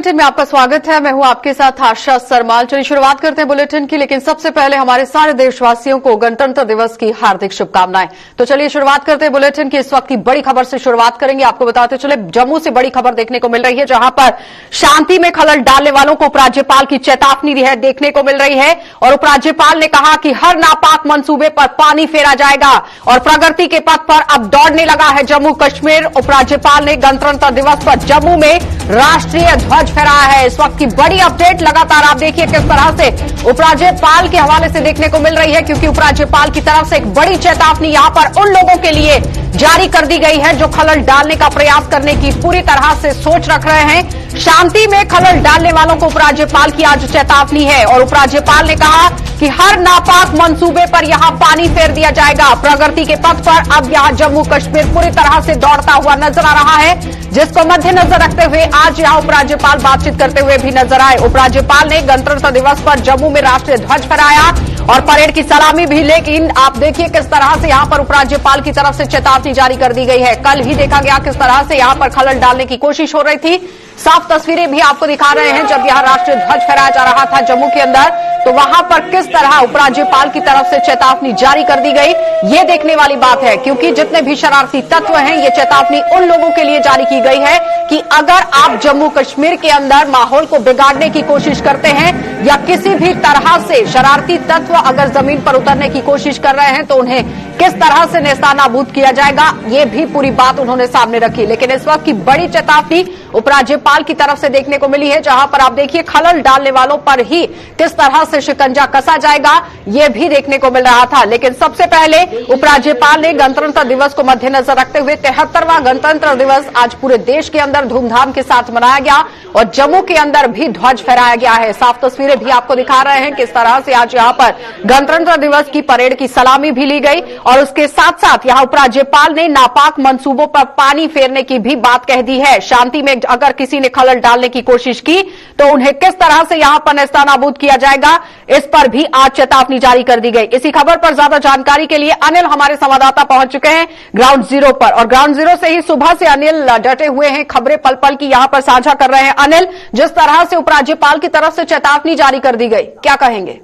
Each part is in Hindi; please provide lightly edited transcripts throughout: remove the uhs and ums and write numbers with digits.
बुलेटिन में आपका स्वागत है। मैं हूं आपके साथ आशा सरमाल। चलिए शुरुआत करते हैं बुलेटिन की, लेकिन सबसे पहले हमारे सारे देशवासियों को गणतंत्र दिवस की हार्दिक शुभकामनाएं। तो चलिए शुरुआत करते हैं बुलेटिन की। इस वक्त की बड़ी खबर से शुरुआत करेंगे। आपको बताते चले जम्मू से बड़ी खबर देखने को मिल रही है, जहां पर शांति में खलल डालने वालों को उपराज्यपाल की चेतावनी देखने को मिल रही है। और उपराज्यपाल ने कहा कि हर नापाक मंसूबे पर पानी फेरा जाएगा और प्रगति के पथ पर अब दौड़ने लगा है जम्मू कश्मीर। उपराज्यपाल ने गणतंत्र दिवस पर जम्मू में राष्ट्रीय ध्वज फहराया है। इस वक्त की बड़ी अपडेट लगातार आप देखिए किस तरह से उपराज्यपाल के हवाले से देखने को मिल रही है, क्योंकि उपराज्यपाल की तरफ से एक बड़ी चेतावनी यहां पर उन लोगों के लिए जारी कर दी गई है जो खलल डालने का प्रयास करने की पूरी तरह से सोच रख रहे हैं। शांति में खलल डालने वालों को उपराज्यपाल की आज चेतावनी है और उपराज्यपाल ने कहा कि हर नापाक मंसूबे पर यहां पानी फेर दिया जाएगा। प्रगति के पथ पर अब यहां जम्मू कश्मीर पूरी तरह से दौड़ता हुआ नजर आ रहा है, जिसको मद्देनजर रखते हुए आज यहां उपराज्यपाल बातचीत करते हुए भी नजर आए। उपराज्यपाल ने गणतंत्र दिवस पर जम्मू में राष्ट्रीय ध्वज फहराया और परेड की सलामी भी, लेकिन आप देखिए किस तरह से यहां पर उपराज्यपाल की तरफ से चेतावनी जारी कर दी गई है। कल ही देखा गया किस तरह से यहां पर खलल डालने की कोशिश हो रही थी। साफ तस्वीरें भी आपको दिखा रहे हैं जब यहां राष्ट्रीय ध्वज फहराया जा रहा था जम्मू के अंदर, तो वहां पर किस तरह उपराज्यपाल की तरफ से चेतावनी जारी कर दी गई, ये देखने वाली बात है। क्योंकि जितने भी शरारती तत्व हैं, ये चेतावनी उन लोगों के लिए जारी की गई है कि अगर आप जम्मू कश्मीर के अंदर माहौल को बिगाड़ने की कोशिश करते हैं या किसी भी तरह से शरारती तत्व अगर जमीन पर उतरने की कोशिश कर रहे हैं तो उन्हें किस तरह से नेस्तानाबूद किया जाएगा, ये भी पूरी बात उन्होंने सामने रखी। लेकिन इस वक्त की बड़ी चेतावनी उपराज्यपाल की तरफ से देखने को मिली है, जहां पर आप देखिए खलल डालने वालों पर ही किस तरह से शिकंजा कसा जाएगा, ये भी देखने को मिल रहा था। लेकिन सबसे पहले उपराज्यपाल ने गणतंत्र दिवस को मद्देनजर रखते हुए 73वां गणतंत्र दिवस आज पूरे देश के अंदर धूमधाम के साथ मनाया गया और जम्मू के अंदर भी ध्वज फहराया गया है। साफ तस्वीरें भी आपको दिखा रहे हैं किस तरह से आज यहां पर गणतंत्र दिवस की परेड की सलामी भी ली गई और उसके साथ साथ यहां उपराज्यपाल ने नापाक मंसूबों पर पानी फेरने की भी बात कह दी है। शांति में अगर किसी ने खलल डालने की कोशिश की तो उन्हें किस तरह से यहां पर नेस्तानाबूद किया जाएगा, इस पर भी आज चेतावनी जारी कर दी गई। इसी खबर पर ज्यादा जानकारी के लिए अनिल हमारे संवाददाता पहुंच चुके हैं ग्राउंड जीरो पर, और ग्राउंड जीरो से ही सुबह से अनिल डटे हुए हैं, खबरें पल पल की यहां पर साझा कर रहे हैं। अनिल, जिस तरह से उपराज्यपाल की तरफ से चेतावनी जारी कर दी गई, क्या कहेंगे?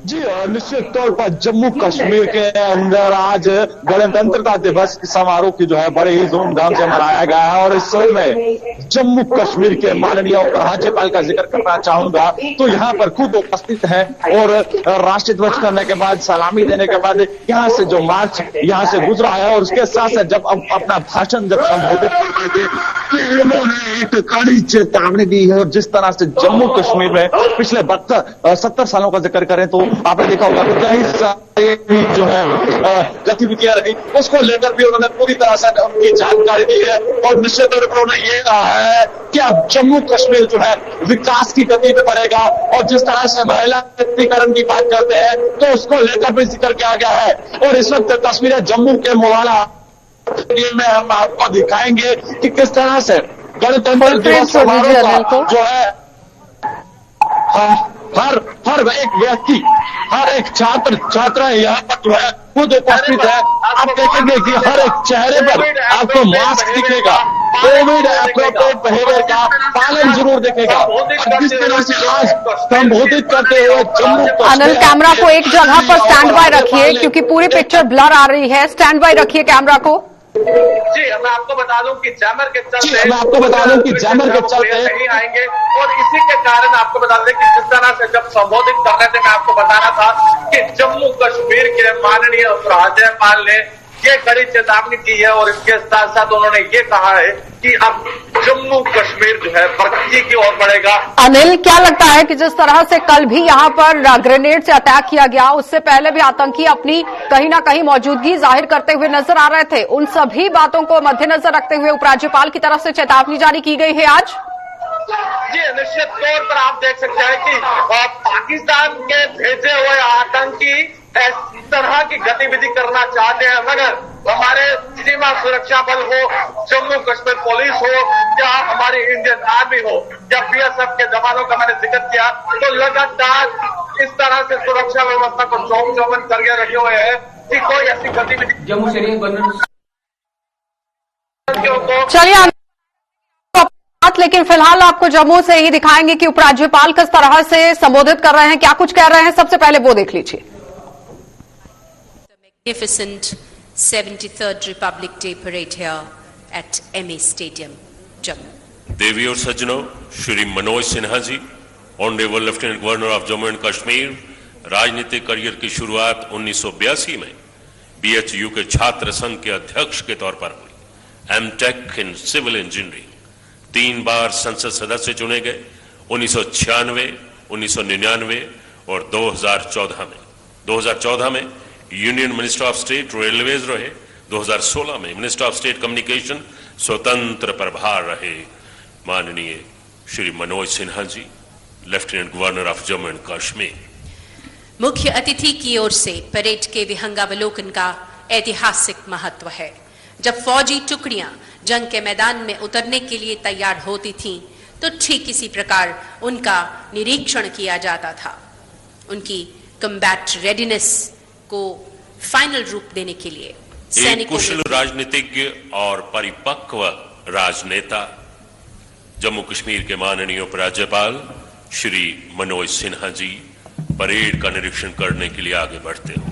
जी, निश्चित तौर पर जम्मू कश्मीर के अंदर आज गणतंत्रता दिवस समारोह की जो है बड़े ही धूमधाम से मनाया गया है। और इस समय में जम्मू कश्मीर के माननीय उपराज्यपाल का जिक्र करना चाहूंगा, तो यहाँ पर खुद उपस्थित है और राष्ट्रीय ध्वज करने के बाद, सलामी देने के बाद यहाँ से जो मार्च यहाँ से गुजरा है और उसके साथ साथ जब अपना भाषण जब संबोधित कर रहे थे, उन्होंने एक कड़ी चेतावनी दी है। और जिस तरह से जम्मू कश्मीर में पिछले 70 सालों का जिक्र करें तो आपने देखा होगा कि कई सारे जो है गतिविधियां रही, उसको लेकर भी उन्होंने पूरी तरह से उनकी जानकारी दी है। और निश्चित तौर पर उन्होंने ये कहा है कि अब जम्मू कश्मीर जो है विकास की गति पे बढ़ेगा। और जिस तरह से महिला सशक्तिकरण की बात करते हैं तो उसको लेकर भी जिक्र किया गया है। और इस वक्त तस्वीरें जम्मू के मुवाला में हम आपको दिखाएंगे कि किस तरह से गणतंत्र दिवस समारोह का जो है हर एक व्यक्ति, हर एक छात्र यहाँ पर जो है खुद उपस्थित है। आप देखेंगे कि हर एक चेहरे पर आपको मास्क दिखेगा, कोविड एप्रोप्रिएट बिहेवियर का पालन जरूर दिखेगा। जिस तरह से आज संबोधित करते हुए जम्मू अनिल, कैमरा को एक जगह पर स्टैंड बाय रखिए क्योंकि पूरी पिक्चर ब्लर आ रही है। स्टैंड बाय रखिए कैमरा को। जी, मैं आपको बता दूं कि जैमर के चलते नहीं आएंगे। और इसी के कारण आपको बता दें कि जिस तरह से जब संबोधित कर रहे थे, मैं आपको बताना था कि जम्मू कश्मीर के माननीय उपराज्यपाल ने ये कड़ी चेतावनी दी है। और इसके साथ साथ उन्होंने ये कहा है कि अब जम्मू कश्मीर जो है प्रगति की ओर बढ़ेगा। अनिल, क्या लगता है कि जिस तरह से कल भी यहां पर ग्रेनेड से अटैक किया गया, उससे पहले भी आतंकी अपनी कहीं ना कहीं मौजूदगी जाहिर करते हुए नजर आ रहे थे, उन सभी बातों को मद्देनजर रखते हुए उपराज्यपाल की तरफ से चेतावनी जारी की गई है आज? जी, निश्चित तौर पर आप देख सकते हैं कि पाकिस्तान के भेजे हुए आतंकी इस तरह की गतिविधि करना चाहते हैं, मगर हमारे सीमा सुरक्षा बल हो, जम्मू कश्मीर पुलिस हो या हमारी इंडियन आर्मी हो या बीएसएफ के जवानों का मैंने जिक्र किया, तो लगातार इस तरह से सुरक्षा व्यवस्था को चौबन करके रखे हुए हैं कि कोई ऐसी गतिविधि चलिए बात, लेकिन फिलहाल आपको जम्मू से ही दिखाएंगे कि उपराज्यपाल किस तरह से संबोधित कर रहे हैं, क्या कुछ कह रहे हैं। सबसे पहले वो देख लीजिए। Magnificent 73rd Republic Day parade here at MA Stadium, Jammu. देवी और सज्जनों, Shri Manoj Sinha ji, honourable lieutenant governor of Jammu and Kashmir, राजनीतिक करियर की शुरुआत 1982 में BHU के छात्र संघ के अध्यक्ष के तौर पर हुई। एमटेक इन सिविल इंजीनियरिंग, 3 बार संसद सदस्य चुने गए, 1996, 1999 और 2014 में। 2014 में union minister of state railways रहे। 2016 में मिनिस्टर ऑफ स्टेट कम्युनिकेशन स्वतंत्र प्रभार रहे माननीय Shri Manoj Sinha ji, lieutenant governor of Jammu and Kashmir. मुख्य अतिथि की ओर से परेड के विहंगावलोकन का ऐतिहासिक महत्व है। जब फौजी टुकड़ियां जंग के मैदान में उतरने के लिए तैयार होती थीं, तो ठीक इसी प्रकार उनका निरीक्षण किया जाता था। उनकी कम्बैट रेडीनेस को फाइनल रूप देने के लिए एक कुशल राजनीतिज्ञ और परिपक्व राजनेता जम्मू कश्मीर के माननीय उपराज्यपाल श्री मनोज सिन्हा जी परेड का निरीक्षण करने के लिए आगे बढ़ते होंगे।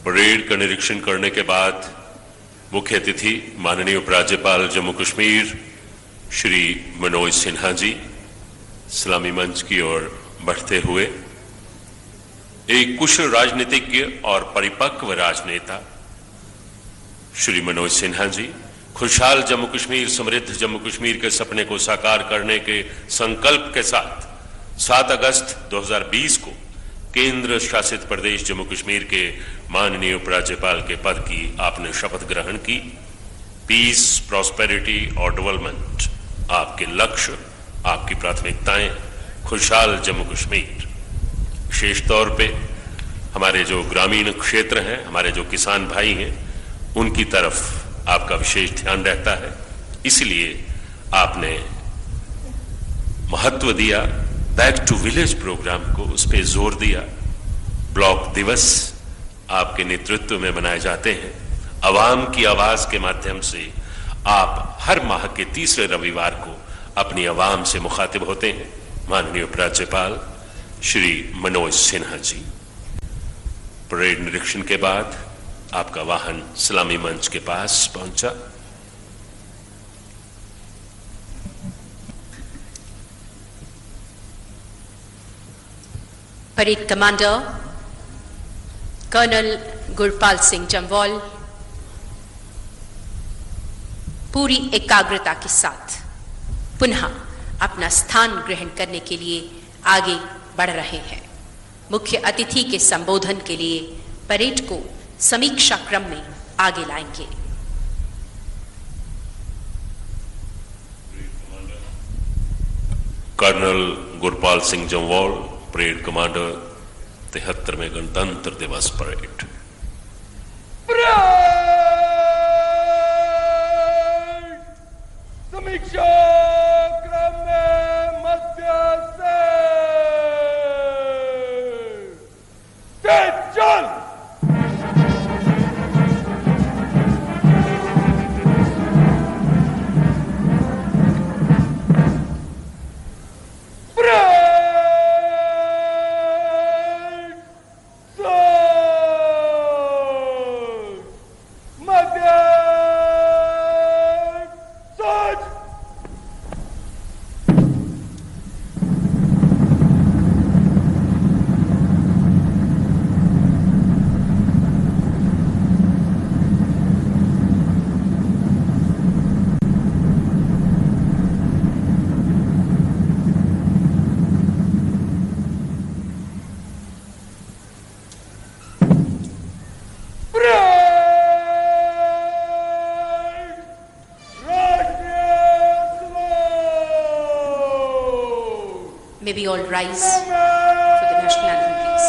परेड का निरीक्षण करने के बाद मुख्य अतिथि माननीय उपराज्यपाल जम्मू कश्मीर श्री मनोज सिन्हा जी सलामी मंच की ओर बढ़ते हुए एक कुशल राजनीतिज्ञ और परिपक्व राजनेता श्री मनोज सिन्हा जी खुशहाल जम्मू कश्मीर, समृद्ध जम्मू कश्मीर के सपने को साकार करने के संकल्प के साथ 7 अगस्त 2020 को केंद्र शासित प्रदेश जम्मू कश्मीर के माननीय उपराज्यपाल के पद की आपने शपथ ग्रहण की। पीस, प्रॉस्पेरिटी और डेवलपमेंट आपके लक्ष्य, आपकी प्राथमिकताएं, खुशहाल जम्मू कश्मीर। विशेष तौर पे हमारे जो ग्रामीण क्षेत्र हैं, हमारे जो किसान भाई हैं, उनकी तरफ आपका विशेष ध्यान रहता है। इसलिए आपने महत्व दिया बैक टू विलेज प्रोग्राम को, उस पर जोर दिया। ब्लॉक दिवस आपके नेतृत्व में मनाए जाते हैं। आवाम की आवाज के माध्यम से आप हर माह के तीसरे रविवार को अपनी आवाम से मुखातिब होते हैं। माननीय उपराज्यपाल श्री मनोज सिन्हा जी, परेड निरीक्षण के बाद आपका वाहन सलामी मंच के पास पहुंचा। Parade commander colonel Gurpal Singh Jamwal, पूरी एकाग्रता के साथ पुनः अपना स्थान ग्रहण करने के लिए आगे बढ़ रहे हैं। मुख्य अतिथि के संबोधन के लिए परेड को समीक्षा क्रम में आगे लाएंगे। Colonel Gurpal Singh Jamwal, parade commander, 73वें गणतंत्र दिवस परेड। समीक्षा क्रम में मध्य से तेज चल। May we all rise for the national anthem, please.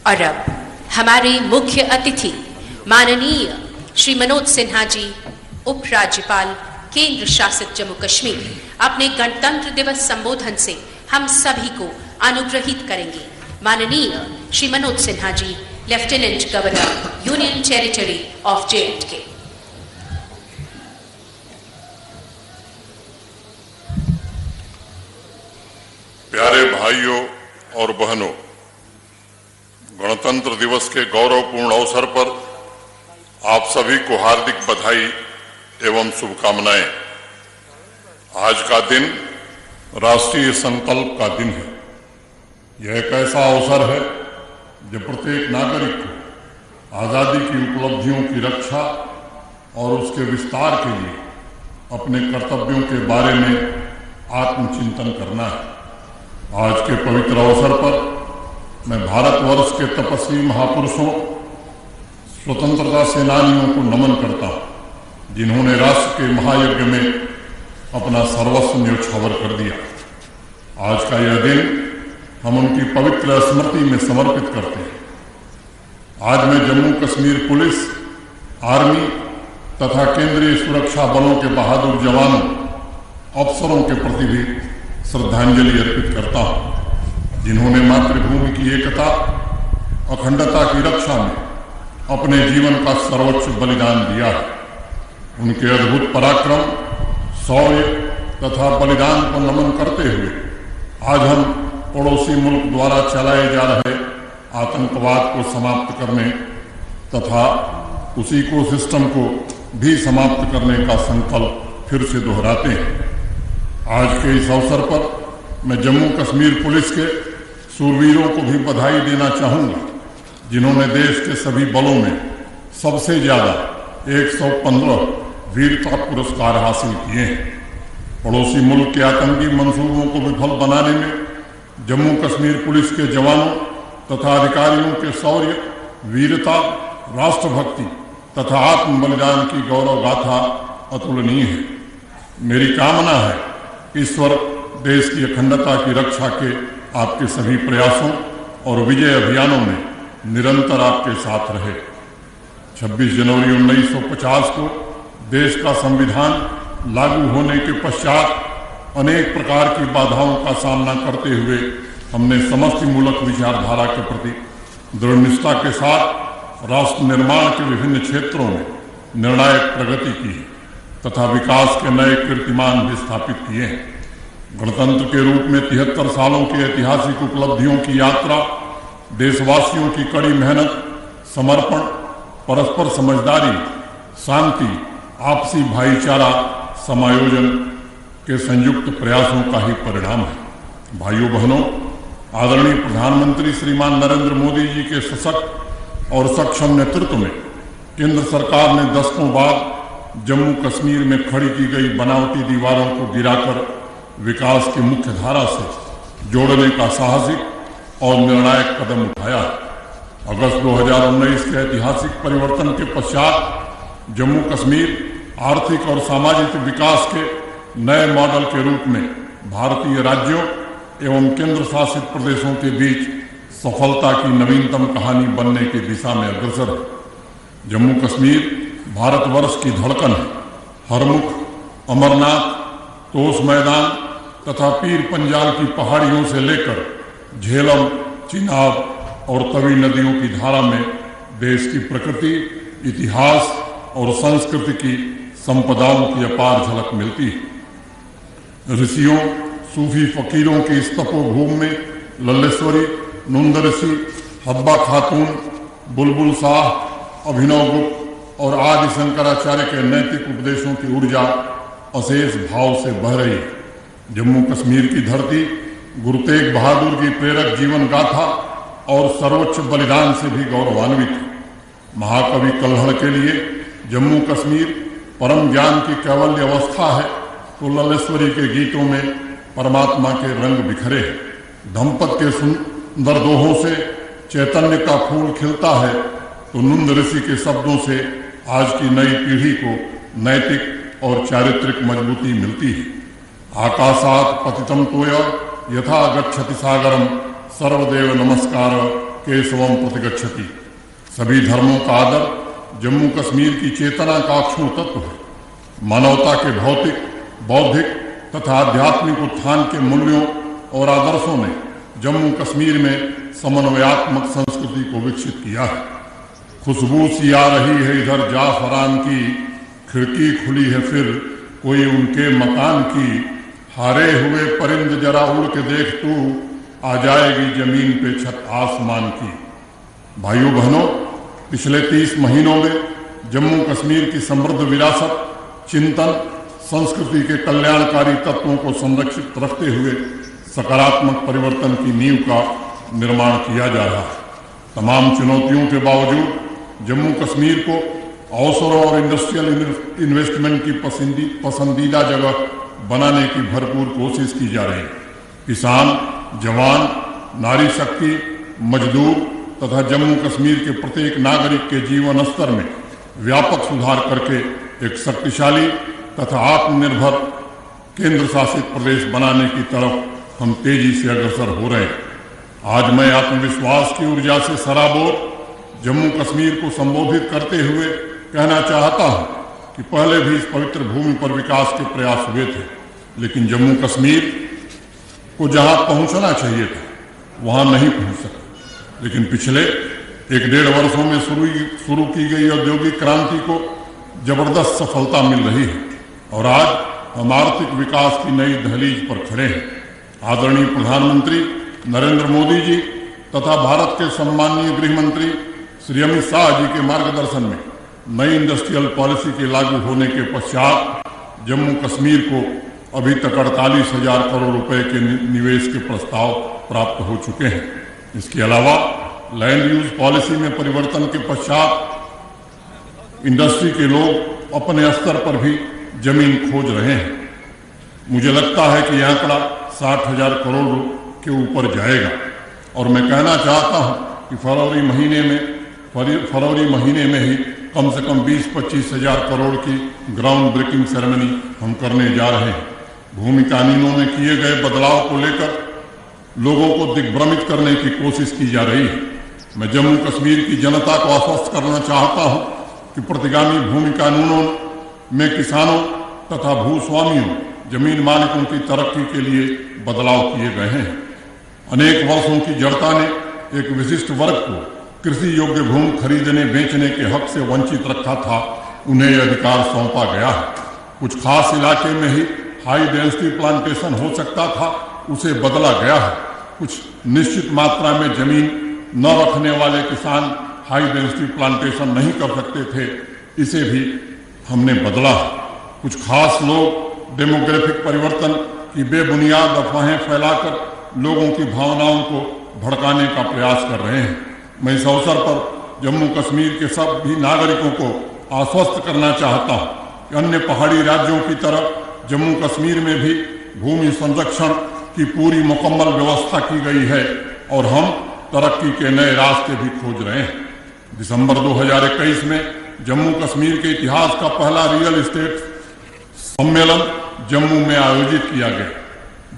और अब हमारे मुख्य अतिथि माननीय श्री मनोज सिन्हा जी, उपराज्यपाल केंद्र शासित जम्मू कश्मीर, अपने गणतंत्र दिवस संबोधन से हम सभी को अनुग्रहित करेंगे। माननीय Shri Manoj Sinha ji, lieutenant governor, union territory of J&K। प्यारे भाइयों और बहनों, गणतंत्र दिवस के गौरवपूर्ण अवसर पर आप सभी को हार्दिक बधाई एवं शुभकामनाएं। आज का दिन राष्ट्रीय संकल्प का दिन है। यह एक ऐसा अवसर है जब प्रत्येक नागरिक को आजादी की उपलब्धियों की रक्षा और उसके विस्तार के लिए अपने कर्तव्यों के बारे में आत्मचिंतन करना है। आज के पवित्र अवसर पर मैं भारतवर्ष के तपस्वी महापुरुषों, स्वतंत्रता सेनानियों को नमन करता हूं, जिन्होंने राष्ट्र के महायज्ञ में अपना सर्वस्व न्योछावर कर दिया। आज का यह दिन हम उनकी पवित्र स्मृति में समर्पित करते हैं। आज मैं जम्मू कश्मीर पुलिस, आर्मी तथा केंद्रीय सुरक्षा बलों के बहादुर जवानों, अफसरों के प्रति भी श्रद्धांजलि अर्पित करता हूं, जिन्होंने मातृभूमि की एकता, अखंडता की रक्षा में अपने जीवन का सर्वोच्च बलिदान दिया है। उनके अद्भुत पराक्रम, शौर्य तथा बलिदान को नमन करते हुए आज हम पड़ोसी मुल्क द्वारा चलाए जा रहे आतंकवाद को समाप्त करने तथा उस इकोसिस्टम को भी समाप्त करने का संकल्प फिर से दोहराते हैं। आज के इस अवसर पर मैं जम्मू कश्मीर पुलिस के शूरवीरों को भी बधाई देना चाहूंगा, जिन्होंने देश के सभी बलों में सबसे ज्यादा 115 वीरता पुरस्कार हासिल किए हैं। पड़ोसी मुल्क के आतंकी मंसूबों को विफल बनाने में जम्मू कश्मीर पुलिस के जवानों तथा अधिकारियों के शौर्य, वीरता, राष्ट्रभक्ति तथा आत्म बलिदान की गौरव गाथा अतुलनीय है। मेरी कामना है कि ईश्वर देश की अखंडता की रक्षा के आपके सभी प्रयासों और विजय अभियानों में निरंतर आपके साथ रहे। 26 जनवरी 1950 को देश का संविधान लागू होने के पश्चात अनेक प्रकार की बाधाओं का सामना करते हुए हमने समष्टिमूलक विचारधारा के प्रति दृढ़ निष्ठा के साथ राष्ट्र निर्माण के विभिन्न क्षेत्रों में निर्णायक प्रगति की तथा विकास के नए कीर्तिमान भी स्थापित किए हैं। गणतंत्र के रूप में 73 सालों की ऐतिहासिक उपलब्धियों की यात्रा देशवासियों की कड़ी मेहनत, समर्पण, परस्पर समझदारी, शांति, आपसी भाईचारा, समायोजन के संयुक्त प्रयासों का ही परिणाम है। भाइयों बहनों, आदरणीय प्रधानमंत्री श्रीमान नरेंद्र मोदी जी के सशक्त और सक्षम नेतृत्व में केंद्र सरकार ने दशकों बाद जम्मू कश्मीर में खड़ी की गई बनावटी दीवारों को गिराकर विकास की मुख्य धारा से जोड़ने का साहसिक और निर्णायक कदम उठाया। अगस्त 2019 के ऐतिहासिक परिवर्तन के पश्चात जम्मू कश्मीर आर्थिक और सामाजिक विकास के नए मॉडल के रूप में भारतीय राज्यों एवं केंद्र शासित प्रदेशों के बीच सफलता की नवीनतम कहानी बनने की दिशा में अग्रसर है। जम्मू कश्मीर भारतवर्ष की धड़कन है। हरमुख, अमरनाथ, तोश मैदान तथा पीर पंजाल की पहाड़ियों से लेकर झेलम, चिनाब और तवी नदियों की धारा में देश की प्रकृति, इतिहास और संस्कृति की संपदाओं की अपार झलक मिलती है। ऋषियों, सूफी फकीरों की इस तपोभूमि में लल्लेश्वरी, नुंद ऋषि, हब्बा खातून, बुलबुल शाह, अभिनव गुप्त और आदि शंकराचार्य के नैतिक उपदेशों की ऊर्जा अशेष भाव से बह रही है। जम्मू कश्मीर की धरती गुरु तेग बहादुर की प्रेरक जीवन गाथा और सर्वोच्च बलिदान से भी गौरवान्वित है। महाकवि कल्हड़ के लिए जम्मू कश्मीर परम ज्ञान की कैवल्य अवस्था है, तो लल्लेश्वरी के गीतों में परमात्मा के रंग बिखरे हैं। धम्पत के सुंदर दोहों से चैतन्य का फूल खिलता है, तो नुंद ऋषि के शब्दों से आज की नई पीढ़ी को नैतिक और चारित्रिक मजबूती मिलती है। आकाशात पतितम तोय यथा गच्छति सागरम सर्वदेव नमस्कार केशवम प्रतिगच्छति। सभी धर्मों का आदर जम्मू कश्मीर की चेतना का अक्षुण तत्व है। मानवता के भौतिक, बौद्धिक तथा आध्यात्मिक उत्थान के मूल्यों और आदर्शों ने जम्मू कश्मीर में समन्वयात्मक संस्कृति को विकसित किया है। खुशबू सी आ रही है इधर जाफरान की, खिड़की खुली है फिर कोई उनके मकान की। हारे हुए परिंद जरा उड़ के देख तू, आ जाएगी जमीन पे छत आसमान की। भाइयों बहनों, पिछले 30 महीनों में जम्मू कश्मीर की समृद्ध विरासत, चिंतन, संस्कृति के कल्याणकारी तत्वों को संरक्षित रखते हुए सकारात्मक परिवर्तन की नींव का निर्माण किया जा रहा है। तमाम चुनौतियों के बावजूद जम्मू कश्मीर को अवसरों और इंडस्ट्रियल इन्वेस्टमेंट की पसंदीदा जगह बनाने की भरपूर कोशिश की जा रही है। किसान, जवान, नारी शक्ति, मजदूर तथा जम्मू कश्मीर के प्रत्येक नागरिक के जीवन स्तर में व्यापक सुधार करके एक शक्तिशाली तथा आत्मनिर्भर केंद्र शासित प्रदेश बनाने की तरफ हम तेजी से अग्रसर हो रहे हैं। आज मैं आत्मविश्वास की ऊर्जा से सराबोर जम्मू कश्मीर को संबोधित करते हुए कहना चाहता हूं कि पहले भी इस पवित्र भूमि पर विकास के प्रयास हुए थे, लेकिन जम्मू कश्मीर को जहां पहुंचना चाहिए था वहां नहीं पहुंच सका। लेकिन पिछले 1-1.5 वर्षों में शुरू की गई औद्योगिक क्रांति को जबरदस्त सफलता मिल रही है और आज हम आर्थिक विकास की नई दहलीज पर खड़े हैं। आदरणीय प्रधानमंत्री नरेंद्र मोदी जी तथा भारत के सम्माननीय गृह मंत्री श्री अमित शाह जी के मार्गदर्शन में नई इंडस्ट्रियल पॉलिसी के लागू होने के पश्चात जम्मू कश्मीर को अभी तक 48,000 करोड़ रुपए के निवेश के प्रस्ताव प्राप्त हो चुके हैं। इसके अलावा लैंड यूज पॉलिसी में परिवर्तन के पश्चात इंडस्ट्री के लोग अपने स्तर पर भी जमीन खोज रहे हैं। मुझे लगता है कि यह आंकड़ा 60,000 करोड़ के ऊपर जाएगा और मैं कहना चाहता हूं कि फरवरी महीने में ही कम से कम 20-25 हजार करोड़ की ग्राउंड ब्रेकिंग सेरेमनी हम करने जा रहे हैं। भूमि कानूनों में किए गए बदलाव को लेकर लोगों को दिग्भ्रमित करने की कोशिश की जा रही है। मैं जम्मू कश्मीर की जनता को आश्वस्त करना चाहता हूं कि प्रतिगामी भूमि कानूनों में किसानों तथा भूस्वामियों, जमीन मालिकों की तरक्की के लिए बदलाव किए गए हैं। अनेक वर्षों की जड़ता ने एक विशिष्ट वर्ग को कृषि योग्य भूमि खरीदने बेचने के हक से वंचित रखा था, उन्हें यह अधिकार सौंपा गया है। कुछ खास इलाके में ही हाई डेंसिटी प्लांटेशन हो सकता था, उसे बदला गया है। कुछ निश्चित मात्रा में जमीन न रखने वाले किसान हाई डेंसिटी प्लांटेशन नहीं कर सकते थे, इसे भी हमने बदला है। कुछ खास लोग डेमोग्राफिक परिवर्तन की बेबुनियाद अफवाहें फैलाकर लोगों की भावनाओं को भड़काने का प्रयास कर रहे हैं। मैं इस अवसर पर जम्मू कश्मीर के सभी नागरिकों को आश्वस्त करना चाहता हूं कि अन्य पहाड़ी राज्यों की तरह जम्मू कश्मीर में भी भूमि संरक्षण की पूरी मुकम्मल व्यवस्था की गई है और हम तरक्की के नए रास्ते भी खोज रहे हैं। दिसंबर 2021 में जम्मू कश्मीर के इतिहास का पहला रियल एस्टेट सम्मेलन जम्मू में आयोजित किया गया,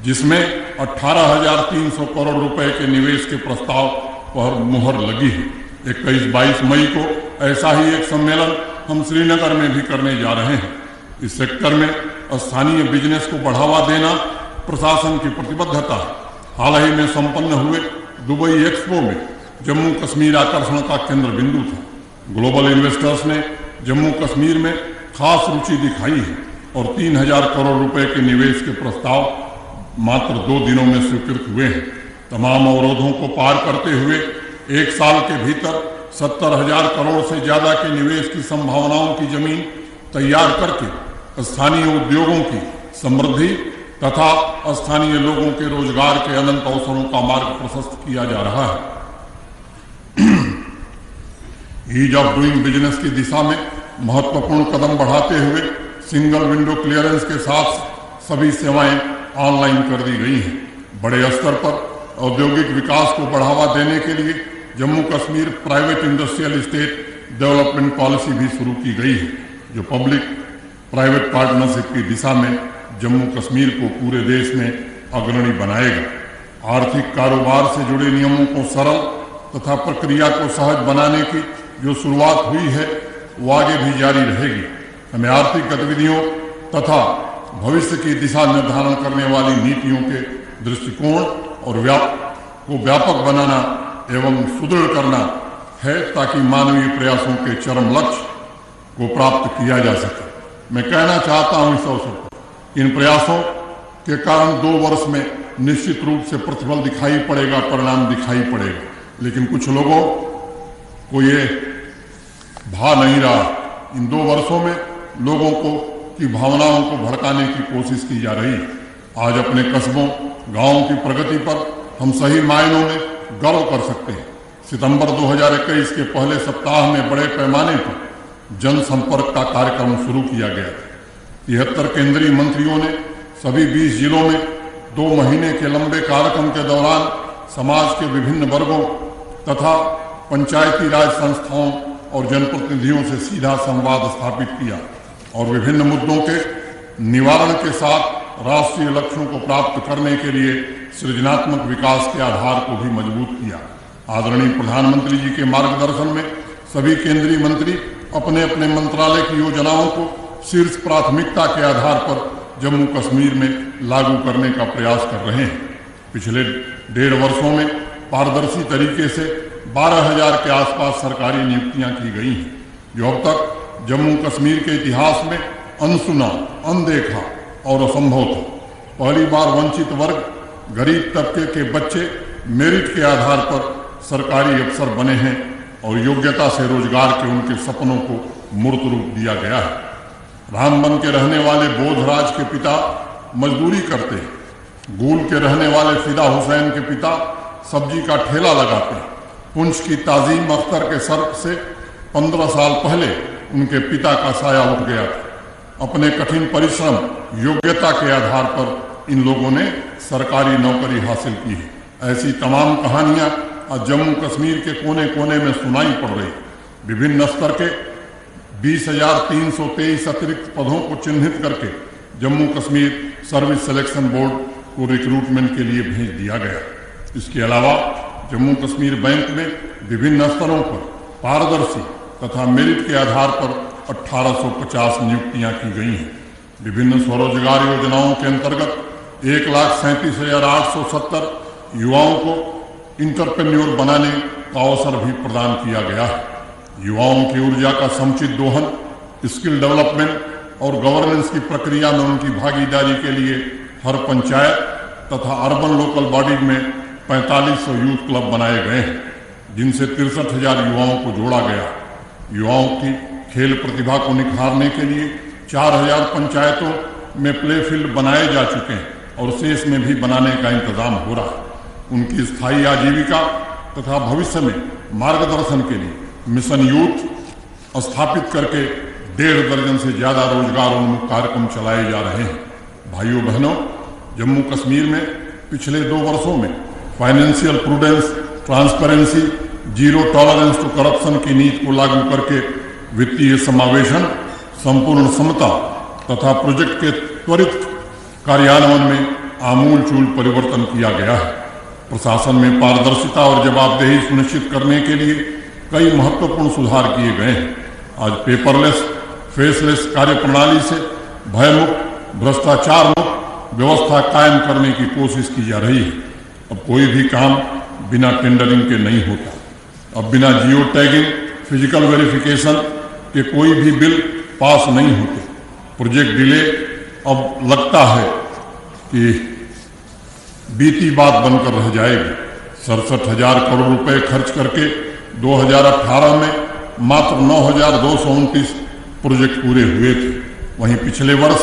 जिसमें 18,300 करोड़ रुपए के निवेश के प्रस्ताव पर मुहर लगी है। 21-22 मई को ऐसा ही एक सम्मेलन हम श्रीनगर में भी करने जा रहे हैं। इस सेक्टर में स्थानीय बिजनेस को बढ़ावा देना प्रशासन की प्रतिबद्धता है। हाल ही में संपन्न हुए दुबई एक्सपो में जम्मू कश्मीर आकर्षण का केंद्र बिंदु था। ग्लोबल इन्वेस्टर्स ने जम्मू कश्मीर में खास रुचि दिखाई है और 3,000 करोड़ रुपए के निवेश के प्रस्ताव मात्र 2 दिनों में स्वीकृत हुए हैं। तमाम अवरोधों को पार करते हुए 1 साल के भीतर 70,000 करोड़ से ज्यादा के निवेश की संभावनाओं की जमीन तैयार करके स्थानीय उद्योगों की समृद्धि तथा स्थानीय लोगों के रोजगार के अनंत अवसरों का मार्ग प्रशस्त किया जा रहा है। ईज ऑफ डूइंग बिजनेस की दिशा में महत्वपूर्ण कदम बढ़ाते हुए सिंगल विंडो क्लियरेंस के साथ सभी सेवाएं ऑनलाइन कर दी गई हैं। बड़े स्तर पर औद्योगिक विकास को बढ़ावा देने के लिए Jammu Kashmir private industrial state development policy भी शुरू की गई है, जो पब्लिक प्राइवेट पार्टनरशिप की दिशा में जम्मू कश्मीर को पूरे देश में अग्रणी बनाएगा। आर्थिक कारोबार से जुड़े नियमों को सरल तथा प्रक्रिया को सहज बनाने की जो शुरुआत हुई है, वो आगे भी जारी रहेगी। हमें आर्थिक गतिविधियों तथा भविष्य की दिशा निर्धारण करने वाली नीतियों के दृष्टिकोण और व्यापक बनाना एवं सुदृढ़ करना है, ताकि मानवीय प्रयासों के चरम लक्ष्य को प्राप्त किया जा सके। मैं कहना चाहता हूं इस अवसर पर, इन प्रयासों के कारण 2 वर्ष में निश्चित रूप से प्रतिफल दिखाई पड़ेगा, परिणाम दिखाई पड़ेगा, लेकिन कुछ लोगों को ये भा नहीं रहा। इन 2 वर्षों में लोगों की भावनाओं को भड़काने की कोशिश की जा रही है। आज अपने कस्बों, गांवों की प्रगति पर हम सही मायनों में गर्व कर सकते हैं। सितंबर 2021 के पहले सप्ताह में बड़े पैमाने पर जनसंपर्क का कार्यक्रम शुरू किया गया। 73 केंद्रीय मंत्रियों ने सभी 20 जिलों में 2 महीने के लंबे कार्यक्रम के दौरान समाज के विभिन्न वर्गों तथा पंचायती राज संस्थाओं और जनप्रतिनिधियों से सीधा संवाद स्थापित किया और विभिन्न मुद्दों के निवारण के साथ राष्ट्रीय लक्ष्यों को प्राप्त करने के लिए सृजनात्मक विकास के आधार को भी मजबूत किया। आदरणीय प्रधानमंत्री जी के मार्गदर्शन में सभी केंद्रीय मंत्री अपने अपने मंत्रालय की योजनाओं को शीर्ष प्राथमिकता के आधार पर जम्मू कश्मीर में लागू करने का प्रयास कर रहे हैं। पिछले 1.5 वर्षों में पारदर्शी तरीके से 12,000 के आसपास सरकारी नियुक्तियां की गई हैं, जो अब तक जम्मू कश्मीर के इतिहास में अनसुना, अनदेखा और असंभव था। पहली बार वंचित वर्ग, गरीब तबके के बच्चे मेरिट के आधार पर सरकारी अफसर बने हैं और योग्यता से रोजगार के उनके सपनों को मूर्त रूप दिया गया है। राम बन के रहने वाले बोधराज के पिता मजदूरी करते हैं। गूल के रहने वाले फिदा हुसैन के पिता सब्जी का ठेला लगाते हैं। पुंछ की ताजीम अख्तर के सर से 15 साल पहले उनके पिता का साया उठ गया था। अपने कठिन परिश्रम, योग्यता के आधार पर इन लोगों ने सरकारी नौकरी हासिल की है। ऐसी तमाम कहानियां आज जम्मू कश्मीर के कोने कोने में सुनाई पड़ रही। विभिन्न स्तर के 20,323 अतिरिक्त पदों को चिन्हित करके Jammu Kashmir service selection board को रिक्रूटमेंट के लिए भेज दिया गया। इसके अलावा जम्मू कश्मीर बैंक में विभिन्न स्तरों पर पारदर्शी तथा मेरिट के आधार पर 1850 नियुक्तियां की गई हैं। विभिन्न स्वरोजगार योजनाओं के अंतर्गत 1,37,870 युवाओं को इंटरप्रेन्योर बनाने का अवसर भी प्रदान किया गया है। युवाओं की ऊर्जा का समुचित दोहन, स्किल डेवलपमेंट और गवर्नेंस की प्रक्रिया में उनकी भागीदारी के लिए हर पंचायत तथा अर्बन लोकल बॉडी में 4500 यूथ क्लब बनाए गए हैं, जिनसे 63,000 युवाओं को जोड़ा गया। युवाओं की खेल प्रतिभा को निखारने के लिए 4,000 पंचायतों में प्ले फील्ड बनाए जा चुके हैं और शेष में भी बनाने का इंतजाम हो रहा है। उनकी स्थायी आजीविका तथा भविष्य में मार्गदर्शन के लिए मिशन यूथ स्थापित करके 1.5 दर्जन से ज्यादा रोजगार उन्मुख कार्यक्रम चलाए जा रहे हैं। भाइयों बहनों, जम्मू कश्मीर में पिछले 2 वर्षों में financial prudence, transparency, zero tolerance to corruption की नीति को लागू करके वित्तीय समावेशन, संपूर्ण समता तथा प्रोजेक्ट के त्वरित कार्यान्वयन में आमूलचूल परिवर्तन किया गया है। प्रशासन में पारदर्शिता और जवाबदेही सुनिश्चित करने के लिए कई महत्वपूर्ण सुधार किए गए हैं। आज पेपरलेस, फेसलेस कार्यप्रणाली से भयमुक्त, भ्रष्टाचार मुक्त व्यवस्था कायम करने की कोशिश की जा रही है। अब कोई भी काम बिना टेंडरिंग के नहीं होता। अब बिना जियो टैगिंग, फिजिकल वेरिफिकेशन के कोई भी बिल पास नहीं होते। प्रोजेक्ट डिले अब लगता है कि बीती बात बनकर रह जाएगी। 67,000 करोड़ रुपए खर्च करके 2018 में मात्र 9,229 प्रोजेक्ट पूरे हुए थे। वहीं पिछले वर्ष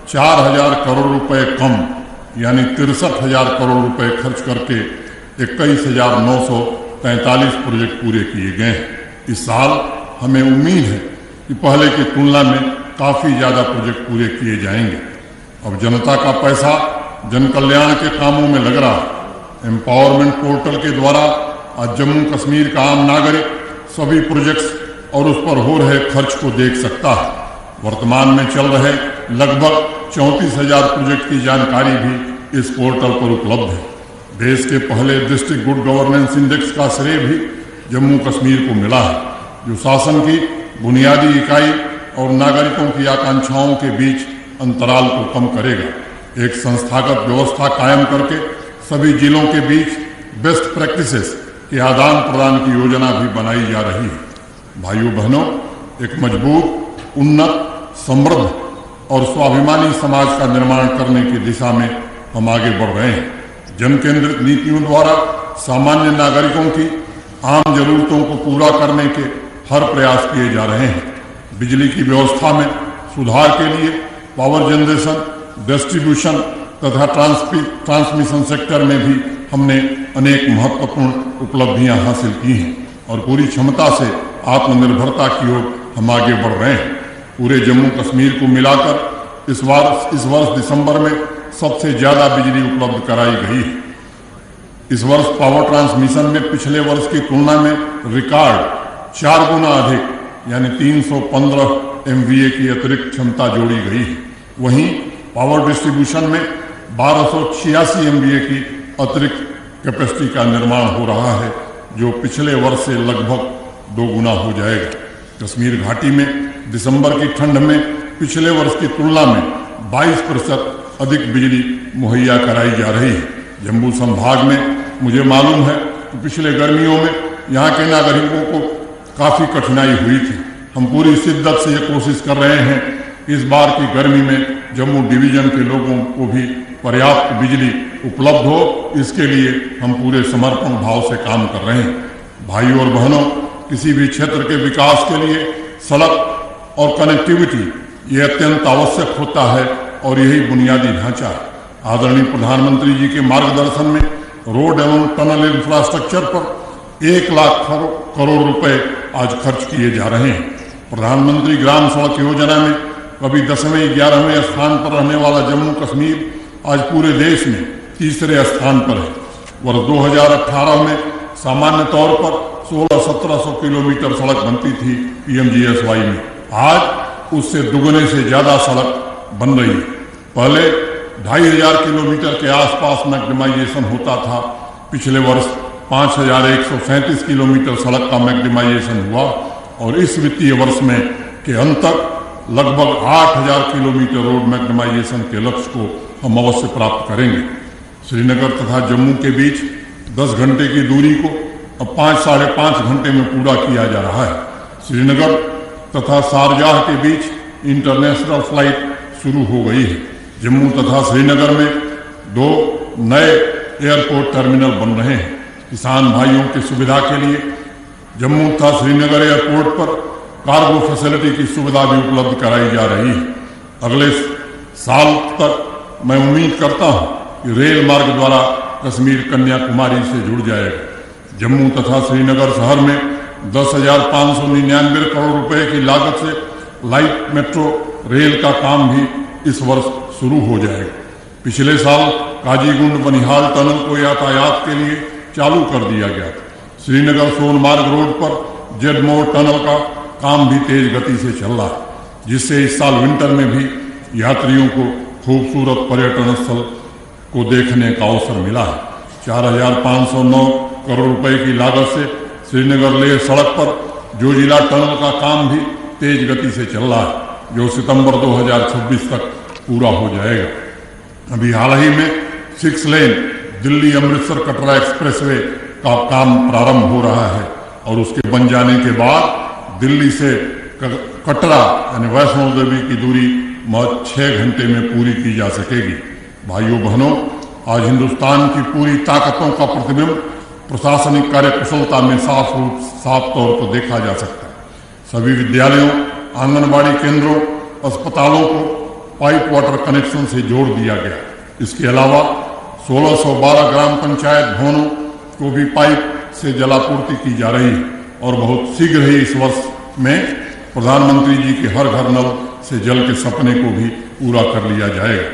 4,000 करोड़ रुपए कम यानी 63,000 करोड़ रुपए खर्च करके 21,943 प्रोजेक्ट पूरे किए गए हैं। इस साल हमें उम्मीद है कि पहले की तुलना में काफी ज्यादा प्रोजेक्ट पूरे किए जाएंगे। अब जनता का पैसा जन कल्याण के कामों में लग रहा है। एम्पावरमेंट पोर्टल के द्वारा आज जम्मू कश्मीर का आम नागरिक सभी प्रोजेक्ट्स और उस पर हो रहे खर्च को देख सकता है। वर्तमान में चल रहे लगभग 34,000 प्रोजेक्ट की जानकारी भी इस पोर्टल पर उपलब्ध है। देश के पहले डिस्ट्रिक्ट गुड गवर्नेंस इंडेक्स का श्रेय भी जम्मू कश्मीर को मिला है, जो शासन की बुनियादी इकाई और नागरिकों की आकांक्षाओं के बीच अंतराल को कम करेगा। एक संस्थागत व्यवस्था कायम करके सभी जिलों के बीच बेस्ट प्रैक्टिसेस के आदान प्रदान की योजना भी बनाई जा रही है। भाइयों बहनों, एक मजबूत, उन्नत, समृद्ध और स्वाभिमानी समाज का निर्माण करने की दिशा में हम आगे बढ़ रहे हैं। जन केंद्रित नीतियों द्वारा सामान्य नागरिकों की आम जरूरतों को पूरा करने के हर प्रयास किए जा रहे हैं। बिजली की व्यवस्था में सुधार के लिए पावर जनरेशन, डिस्ट्रीब्यूशन तथा ट्रांसमिशन सेक्टर में भी हमने अनेक महत्वपूर्ण उपलब्धियां हासिल की हैं और पूरी क्षमता से आत्मनिर्भरता की ओर हम आगे बढ़ रहे हैं। पूरे जम्मू कश्मीर को मिलाकर इस वर्ष दिसंबर में सबसे ज्यादा बिजली उपलब्ध कराई गई है। इस वर्ष पावर ट्रांसमिशन में पिछले वर्ष की तुलना में रिकॉर्ड 4 गुना अधिक यानी 315 MVA की अतिरिक्त क्षमता जोड़ी गई है। वहीं पावर डिस्ट्रीब्यूशन में 1286 MVA की अतिरिक्त कैपेसिटी का निर्माण हो रहा है, जो पिछले वर्ष से लगभग 2 गुना हो जाएगा। कश्मीर घाटी में दिसंबर की ठंड में पिछले वर्ष की तुलना में 22% अधिक बिजली मुहैया कराई जा रही है। जम्मू संभाग में मुझे मालूम है कि पिछले गर्मियों में यहाँ के नागरिकों को काफी कठिनाई हुई थी। हम पूरी शिद्दत से ये कोशिश कर रहे हैं कि इस बार की गर्मी में जम्मू डिवीजन के लोगों को भी पर्याप्त बिजली उपलब्ध हो। इसके लिए हम पूरे समर्पण भाव से काम कर रहे हैं। भाइयों और बहनों, किसी भी क्षेत्र के विकास के लिए सड़क और कनेक्टिविटी ये अत्यंत आवश्यक होता है और यही बुनियादी ढांचा है। आदरणीय प्रधानमंत्री जी के मार्गदर्शन में रोड एवं टनल इंफ्रास्ट्रक्चर पर 1 लाख करोड़ रुपए आज खर्च किए जा रहे हैं। प्रधानमंत्री ग्राम सड़क योजना में कभी 10वें 11वें स्थान पर रहने वाला जम्मू कश्मीर आज पूरे देश में तीसरे स्थान पर है। वर्ष 2018 में सामान्य तौर पर 1600-1700 किलोमीटर सड़क बनती थी PMGSY में, आज उससे दुगने से ज्यादा सड़क बन रही है। पहले 2500 किलोमीटर के आसपास मैग्नेमाइजेशन होता था। पिछले वर्ष 5137 किलोमीटर सड़क का मैग्नेमाइजेशन हुआ और इस वित्तीय वर्ष में के अंत तक लगभग 8000 किलोमीटर रोड मैग्नेमाइजेशन के लक्ष्य को हम अवश्य प्राप्त करेंगे। श्रीनगर तथा जम्मू के बीच 10 घंटे की दूरी को अब 5-साढ़े 5 घंटे में पूरा किया जा रहा है। श्रीनगर तथा शारजाह के बीच इंटरनेशनल फ्लाइट शुरू हो गई है। जम्मू तथा श्रीनगर में 2 नए एयरपोर्ट टर्मिनल बन रहे हैं। किसान भाइयों की सुविधा के लिए जम्मू तथा श्रीनगर एयरपोर्ट पर कार्गो फैसिलिटी की सुविधा भी उपलब्ध कराई जा रही है। अगले साल तक मैं उम्मीद करता हूं कि रेल मार्ग द्वारा कश्मीर कन्याकुमारी से जुड़ जाएगा। जम्मू तथा श्रीनगर शहर में 10,599 करोड़ रुपए की लागत से लाइट मेट्रो रेल का काम भी इस वर्ष शुरू हो जाएगा। पिछले साल काजीगुंड बनिहाल टनल को यातायात के लिए चालू कर दिया गया था। श्रीनगर सोनमार्ग रोड पर जेडमोर टनल का काम भी तेज गति से चल रहा है, जिससे इस साल विंटर में भी यात्रियों को खूबसूरत पर्यटन स्थल को देखने का अवसर मिला है। 4,509 करोड़ रुपए की लागत से श्रीनगर लेह सड़क पर जोजिला टनल का काम भी तेज गति से चल रहा है, जो सितंबर 2026 तक पूरा हो जाएगा। अभी हाल ही में 6 लेन दिल्ली अमृतसर कटरा एक्सप्रेसवे का काम प्रारंभ हो रहा है और उसके बन जाने के बाद दिल्ली से कटरा यानी वैष्णो देवी की दूरी 6 घंटे में पूरी की जा सकेगी। भाइयों बहनों, आज हिंदुस्तान की पूरी ताकतों का प्रतिबिंब प्रशासनिक कार्यकुशलता में साफ तौर पर देखा जा सकता है। सभी विद्यालयों, आंगनबाड़ी केंद्रों, अस्पतालों को पाइप वाटर कनेक्शन से जोड़ दिया गया। इसके अलावा 1612 ग्राम पंचायत भवनों को भी पाइप से जलापूर्ति की जा रही है और बहुत शीघ्र ही इस वर्ष में प्रधानमंत्री जी के हर घर नल से जल के सपने को भी पूरा कर लिया जाएगा।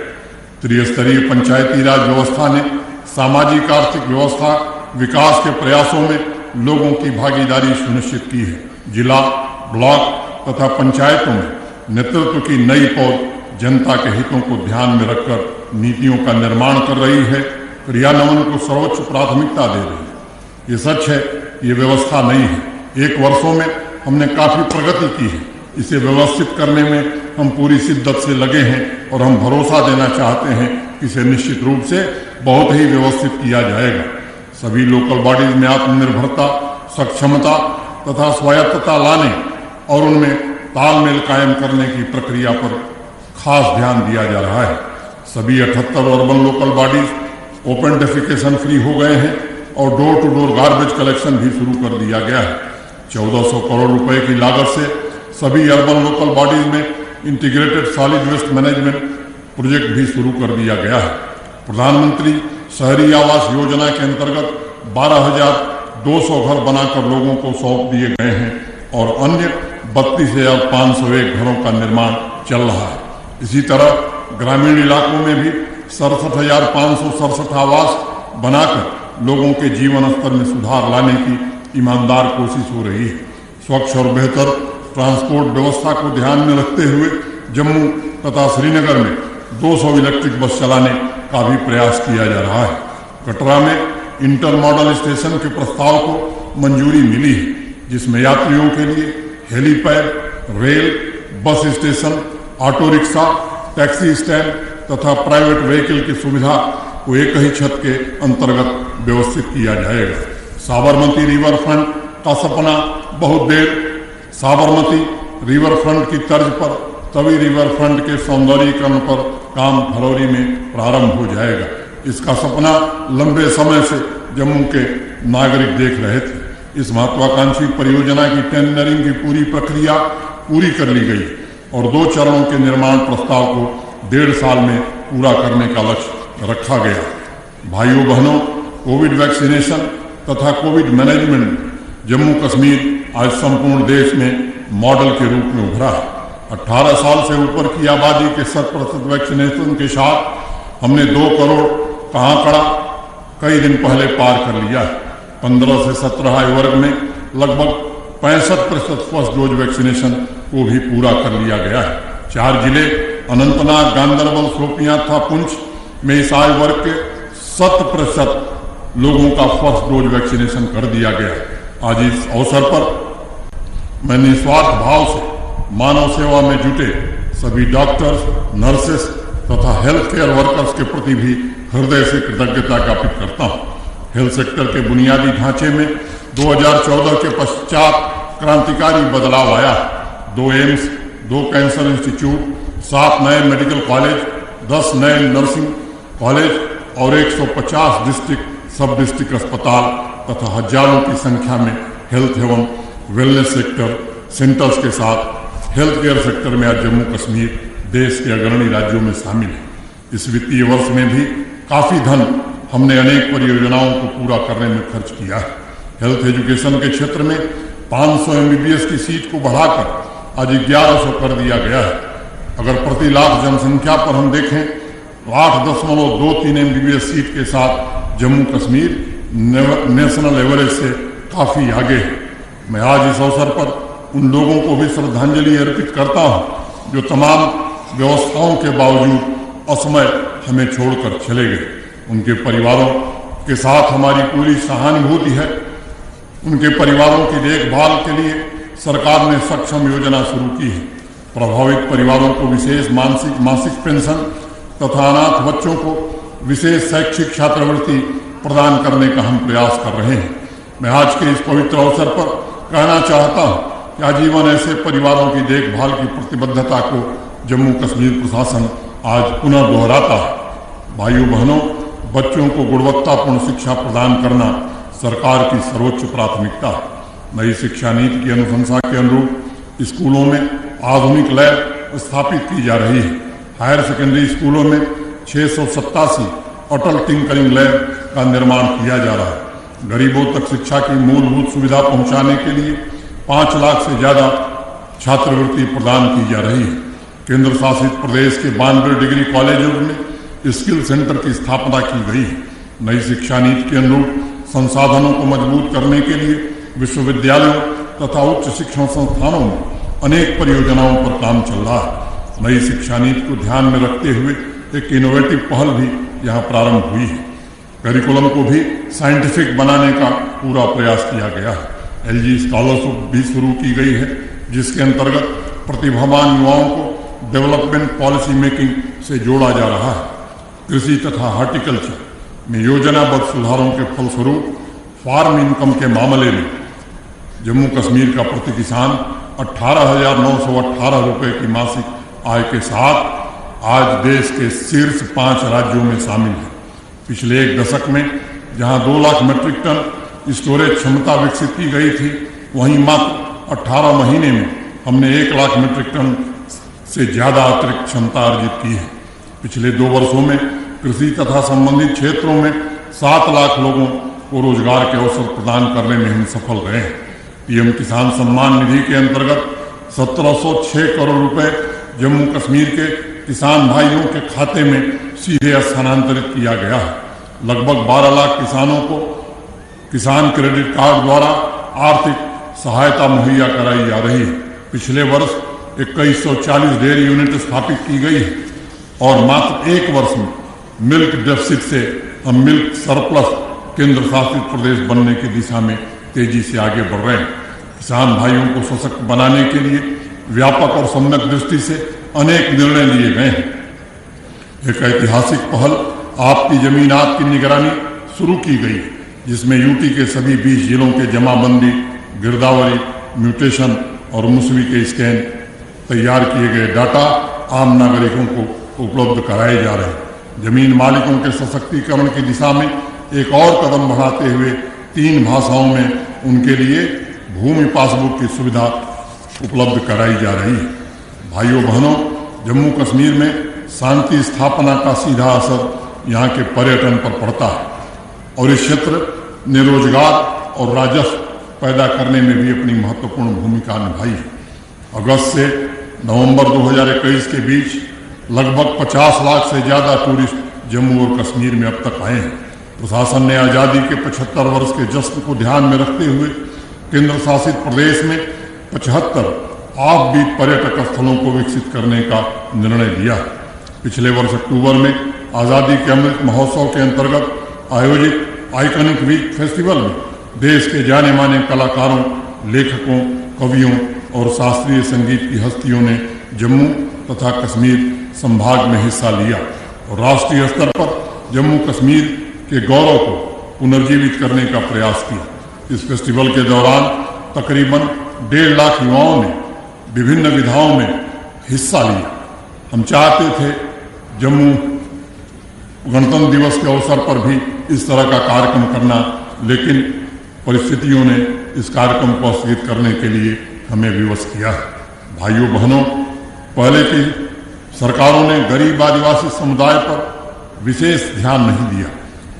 त्रिस्तरीय पंचायती राज व्यवस्था ने सामाजिक आर्थिक व्यवस्था विकास के प्रयासों में लोगों की भागीदारी सुनिश्चित की है। जिला, ब्लॉक तथा पंचायतों में नेतृत्व की नई पौध जनता के हितों को ध्यान में रखकर नीतियों का निर्माण कर रही है, क्रियान्वयन को सर्वोच्च प्राथमिकता दे रही है। ये सच है, ये व्यवस्था नहीं है। 1 वर्षों में हमने काफी प्रगति की है। इसे व्यवस्थित करने में हम पूरी शिद्दत से लगे हैं और हम भरोसा देना चाहते हैं कि इसे निश्चित रूप से बहुत ही व्यवस्थित किया जाएगा। सभी लोकल बॉडीज में आत्मनिर्भरता, सक्षमता तथा स्वायत्तता लाने और उनमें तालमेल कायम करने की प्रक्रिया पर खास ध्यान दिया जा रहा है। सभी 78 urban local bodies open defecation free हो गए हैं और door to door garbage collection भी शुरू कर दिया गया है। 1400 करोड़ रुपए की लागत से सभी अर्बन लोकल बॉडीज में integrated solid waste management project भी शुरू कर दिया गया है। प्रधानमंत्री शहरी आवास योजना के अंतर्गत 12,200 घर बनाकर लोगों को सौंप दिए गए हैं और अन्य 32,501 घरों का निर्माण चल रहा है। इसी तरह ग्रामीण इलाकों में भी 67,567 आवास बनाकर लोगों के जीवन स्तर में सुधार लाने की ईमानदार कोशिश हो रही है। स्वच्छ और बेहतर ट्रांसपोर्ट व्यवस्था को ध्यान में रखते हुए जम्मू तथा श्रीनगर में 200 इलेक्ट्रिक बस चलाने का भी प्रयास किया जा रहा है। कटरा में इंटर मॉडल स्टेशन के प्रस्ताव को मंजूरी मिली है, जिसमें यात्रियों के लिए helipad, rail, bus station, auto rickshaw, taxi stand तथा प्राइवेट व्हीकल की सुविधा को एक ही छत के अंतर्गत व्यवस्थित किया जाएगा। साबरमती रिवर फ्रंट का सपना बहुत देर साबरमती रिवर फ्रंट की तर्ज पर तवी रिवर फ्रंट के सौंदर्यीकरण पर काम फरवरी में प्रारंभ हो जाएगा। इसका सपना लंबे समय से जम्मू के नागरिक देख रहे थे। इस महत्वाकांक्षी परियोजना की टेंडरिंग की पूरी प्रक्रिया पूरी कर ली गई और 2 चरणों के निर्माण प्रस्ताव को 1.5 साल में पूरा करने का लक्ष्य रखा गया। भाइयों बहनों, कोविड वैक्सीनेशन तथा कोविड मैनेजमेंट जम्मू कश्मीर आज संपूर्ण देश में मॉडल के रूप में उभरा है। 18 साल से ऊपर की आबादी के 100% वैक्सीनेशन के साथ हमने 2 करोड़ का आंकड़ा कई दिन पहले पार कर लिया है। 15 से 17 आयु वर्ग में लगभग 65% फर्स्ट डोज वैक्सीनेशन को भी पूरा कर लिया गया है। 4 जिले अनंतनाग, गांदरबल, शोपियां तथा पुंछ में इस आयु वर्ग के 100% लोगों का फर्स्ट डोज वैक्सीनेशन कर दिया गया। आज इस अवसर पर मैं निस्वार्थ भाव से मानव सेवा में जुटे सभी डॉक्टर्स, नर्सेस तथा हेल्थ केयर वर्कर्स के प्रति भी हृदय से कृतज्ञता ज्ञापित करता हूँ। हेल्थ सेक्टर के बुनियादी ढांचे में 2014 के पश्चात क्रांतिकारी बदलाव आया। 2 एम्स, 2 कैंसर इंस्टीट्यूट, 7 नए मेडिकल कॉलेज, 10 नए नर्सिंग कॉलेज और 150 डिस्ट्रिक्ट सब डिस्ट्रिक्ट अस्पताल तथा हजारों की संख्या में हेल्थ एवं वेलनेस सेंटर्स के साथ हेल्थ केयर सेक्टर में आज जम्मू कश्मीर देश के अग्रणी राज्यों में शामिल है। इस वित्तीय वर्ष में भी काफी धन हमने अनेक परियोजनाओं को पूरा करने में खर्च किया है। हेल्थ एजुकेशन के क्षेत्र में 500 MBBS की सीट को बढ़ाकर आज 1100 कर दिया गया है। अगर प्रति लाख जनसंख्या पर हम देखें तो 8.23 MBBS सीट के साथ जम्मू कश्मीर नेशनल एवरेज से काफी आगे है। मैं आज इस अवसर पर उन लोगों को भी श्रद्धांजलि अर्पित करता हूं जो तमाम व्यवस्थाओं के बावजूद असमय हमें छोड़कर चले गए। उनके परिवारों के साथ हमारी पूरी सहानुभूति है। उनके परिवारों की देखभाल के लिए सरकार ने सक्षम योजना शुरू की है। प्रभावित परिवारों को विशेष मासिक पेंशन तथा अनाथ बच्चों को विशेष शैक्षिक छात्रवृत्ति प्रदान करने का हम प्रयास कर रहे हैं। मैं आज के इस पवित्र अवसर पर कहना चाहता हूं कि आजीवन ऐसे परिवारों की देखभाल की प्रतिबद्धता को जम्मू कश्मीर प्रशासन आज पुनः दोहराता है। भाइयों बहनों, बच्चों को गुणवत्तापूर्ण शिक्षा प्रदान करना सरकार की सर्वोच्च प्राथमिकता है। नई शिक्षा नीति की अनुशंसा के अनुरूप स्कूलों में आधुनिक लैब स्थापित की जा रही है। हायर सेकेंडरी स्कूलों में 687 अटल टिंकरिंग लैब का निर्माण किया जा रहा है। गरीबों तक शिक्षा की मूलभूत सुविधा पहुंचाने के लिए 5 लाख से ज्यादा छात्रवृत्ति प्रदान की जा रही है। केंद्र शासित प्रदेश के 92 डिग्री कॉलेजों में स्किल सेंटर की स्थापना की गई है। नई शिक्षा नीति के अनुरूप संसाधनों को मजबूत करने के लिए विश्वविद्यालयों तथा उच्च शिक्षण संस्थानों में अनेक परियोजनाओं पर काम चल रहा है। नई शिक्षा नीति को ध्यान में रखते हुए एक इनोवेटिव पहल भी यहाँ प्रारंभ हुई है। करिकुलम को भी साइंटिफिक बनाने का पूरा प्रयास किया गया है। LG स्कॉलरशिप भी शुरू की गई है, जिसके अंतर्गत प्रतिभावान युवाओं को डेवलपमेंट पॉलिसी मेकिंग से जोड़ा जा रहा है। कृषि तथा हॉर्टिकल्चर में योजनाबद्ध सुधारों के फलस्वरूप फार्म इनकम के मामले में जम्मू कश्मीर का प्रति किसान 18,918 रुपये की मासिक आय के साथ आज देश के शीर्ष 5 राज्यों में शामिल है। पिछले 1 दशक में जहां 2 लाख मीट्रिक टन स्टोरेज क्षमता विकसित की गई थी, वहीं मात्र 18 महीने में हमने 1 लाख मीट्रिक टन से ज्यादा अतिरिक्त क्षमता अर्जित की है। पिछले 2 वर्षों में कृषि तथा संबंधित क्षेत्रों में 7 लाख लोगों को रोजगार के अवसर प्रदान करने में हम सफल रहे हैं। PM किसान सम्मान निधि के अंतर्गत 1706 करोड़ रुपए जम्मू कश्मीर के किसान भाइयों के खाते में सीधे स्थानांतरित किया गया है। लगभग 12 लाख किसानों को किसान क्रेडिट कार्ड द्वारा आर्थिक सहायता मुहैया कराई जा रही है। पिछले वर्ष 2140 डेयरी यूनिट स्थापित की गई है और मात्र 1 वर्ष में मिल्क डेफिसिट से हम मिल्क सरप्लस केंद्र शासित प्रदेश बनने की दिशा में तेजी से आगे बढ़ रहे हैं। किसान भाइयों को सशक्त बनाने के लिए व्यापक और सम्यक दृष्टि से अनेक निर्णय लिए गए हैं। एक ऐतिहासिक पहल आपकी जमीन आपकी निगरानी शुरू की गई है, जिसमें यूटी के सभी 20 जिलों के जमाबंदी, गिरदावरी, म्यूटेशन और मुसवी के स्कैन तैयार किए गए डाटा आम नागरिकों को उपलब्ध कराए जा रहे हैं। जमीन मालिकों के सशक्तिकरण की दिशा में एक और कदम बढ़ाते हुए 3 भाषाओं में उनके लिए भूमि पासबुक की सुविधा उपलब्ध कराई जा रही है। भाइयों बहनों, जम्मू कश्मीर में शांति स्थापना का सीधा असर यहाँ के पर्यटन पर पड़ता है और इस क्षेत्र ने रोजगार और राजस्व पैदा करने में भी अपनी महत्वपूर्ण भूमिका निभाई है। अगस्त से नवंबर 2021 के बीच लगभग 50 लाख से ज्यादा टूरिस्ट जम्मू और कश्मीर में अब तक आए हैं। प्रशासन ने आजादी के 75 वर्ष के जश्न को ध्यान में रखते हुए केंद्र शासित प्रदेश में 75 ऑफबीट पर्यटक स्थलों को विकसित करने का निर्णय लिया। पिछले वर्ष अक्टूबर में आजादी के अमृत महोत्सव के अंतर्गत आयोजित आइकॉनिक वीक फेस्टिवल में देश के जाने माने कलाकारों, लेखकों, कवियों और शास्त्रीय संगीत की हस्तियों ने जम्मू तथा कश्मीर संभाग में हिस्सा लिया और राष्ट्रीय स्तर पर जम्मू कश्मीर के गौरव को पुनर्जीवित करने का प्रयास किया। इस फेस्टिवल के दौरान तकरीबन 1.5 लाख युवाओं ने विभिन्न विधाओं में हिस्सा लिया। हम चाहते थे जम्मू गणतंत्र दिवस के अवसर पर भी इस तरह का कार्यक्रम करना, लेकिन परिस्थितियों ने इस कार्यक्रम को स्थगित करने के लिए हमें विवश किया है। भाइयों बहनों, पहले की सरकारों ने गरीब आदिवासी समुदाय पर विशेष ध्यान नहीं दिया।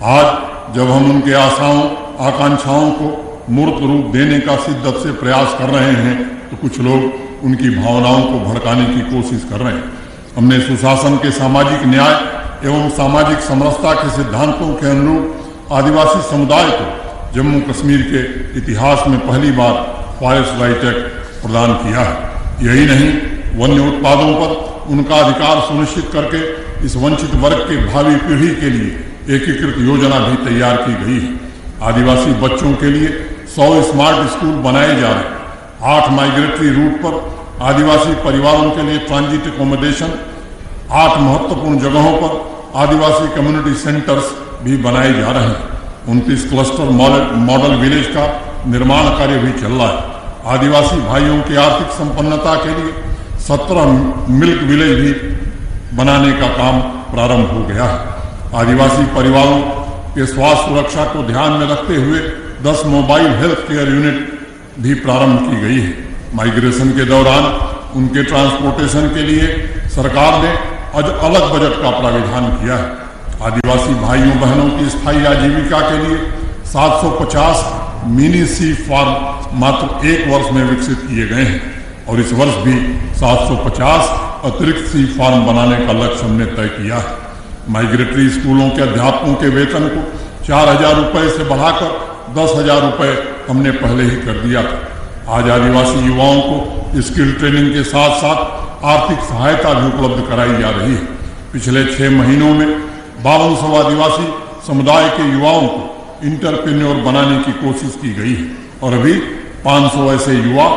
आज जब हम उनके आशाओं, आकांक्षाओं को मूर्त रूप देने का शिद्दत से प्रयास कर रहे हैं तो कुछ लोग उनकी भावनाओं को भड़काने की कोशिश कर रहे हैं। हमने सुशासन के सामाजिक न्याय एवं सामाजिक समरसता के सिद्धांतों के अनुरूप आदिवासी समुदाय को जम्मू कश्मीर के इतिहास में पहली बार फॉरेस्ट राइट एक्ट प्रदान किया है। यही नहीं, वन्य उत्पादों पर उनका अधिकार सुनिश्चित करके इस वंचित वर्ग के भावी पीढ़ी के लिए एकीकृत योजना भी तैयार की गई है। आदिवासी बच्चों के लिए 100 स्मार्ट स्कूल बनाए जा रहे हैं। 8 माइग्रेटरी रूट पर आदिवासी परिवारों के लिए ट्रांजिट एकोमोडेशन, 8 महत्वपूर्ण जगहों पर आदिवासी कम्युनिटी सेंटर्स भी बनाए जा रहे हैं। 29 क्लस्टर मॉडल विलेज का निर्माण कार्य भी चल रहा है। आदिवासी भाइयों की आर्थिक संपन्नता के लिए 17 मिल्क विलेज भी बनाने का काम प्रारंभ हो गया है। आदिवासी परिवारों के स्वास्थ्य सुरक्षा को ध्यान में रखते हुए 10 मोबाइल हेल्थ केयर यूनिट भी प्रारंभ की गई है। माइग्रेशन के दौरान उनके ट्रांसपोर्टेशन के लिए सरकार ने अलग बजट का प्राविधान किया है। आदिवासी भाइयों बहनों की स्थायी आजीविका के लिए 750 मिनी सी फार्म मात्र 1 वर्ष में विकसित किए गए हैं और इस वर्ष भी 750 अतिरिक्त सी फार्म बनाने का लक्ष्य हमने तय किया है। माइग्रेटरी स्कूलों के अध्यापकों के वेतन को 4,000 रुपए से बढ़ाकर 10,000 रुपए हमने पहले ही कर दिया था। आज आदिवासी युवाओं को स्किल ट्रेनिंग के साथ साथ आर्थिक सहायता भी उपलब्ध कराई जा रही है। पिछले 6 महीनों में 5200 आदिवासी समुदाय के युवाओं को इंटरप्रेन्योर बनाने की कोशिश की गई है और अभी 500 ऐसे युवा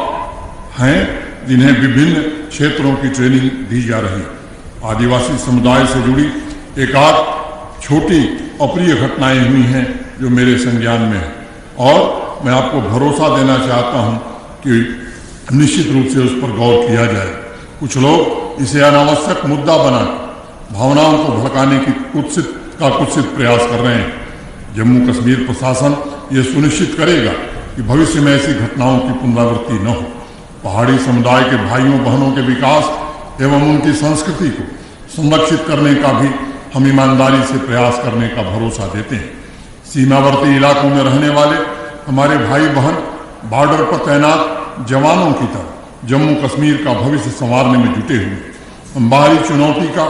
हैं जिन्हें विभिन्न क्षेत्रों की ट्रेनिंग दी जा रही है। आदिवासी समुदाय से जुड़ी एकाध छोटी अप्रिय घटनाएं हुई हैं जो मेरे संज्ञान में है और मैं आपको भरोसा देना चाहता हूं कि निश्चित रूप से उस पर गौर किया जाए। कुछ लोग इसे अनावश्यक मुद्दा बना भावनाओं को भड़काने की कुत्सित प्रयास कर रहे हैं। जम्मू कश्मीर प्रशासन ये सुनिश्चित करेगा कि भविष्य में ऐसी घटनाओं की पुनरावृत्ति न हो। पहाड़ी समुदाय के भाइयों बहनों के विकास एवं उनकी संस्कृति को संरक्षित करने का भी हम ईमानदारी से प्रयास करने का भरोसा देते हैं। सीमावर्ती इलाकों में रहने वाले हमारे भाई बहन बॉर्डर पर तैनात जवानों की तरह जम्मू कश्मीर का भविष्य संवारने में जुटे हुए। हम बाहरी चुनौती का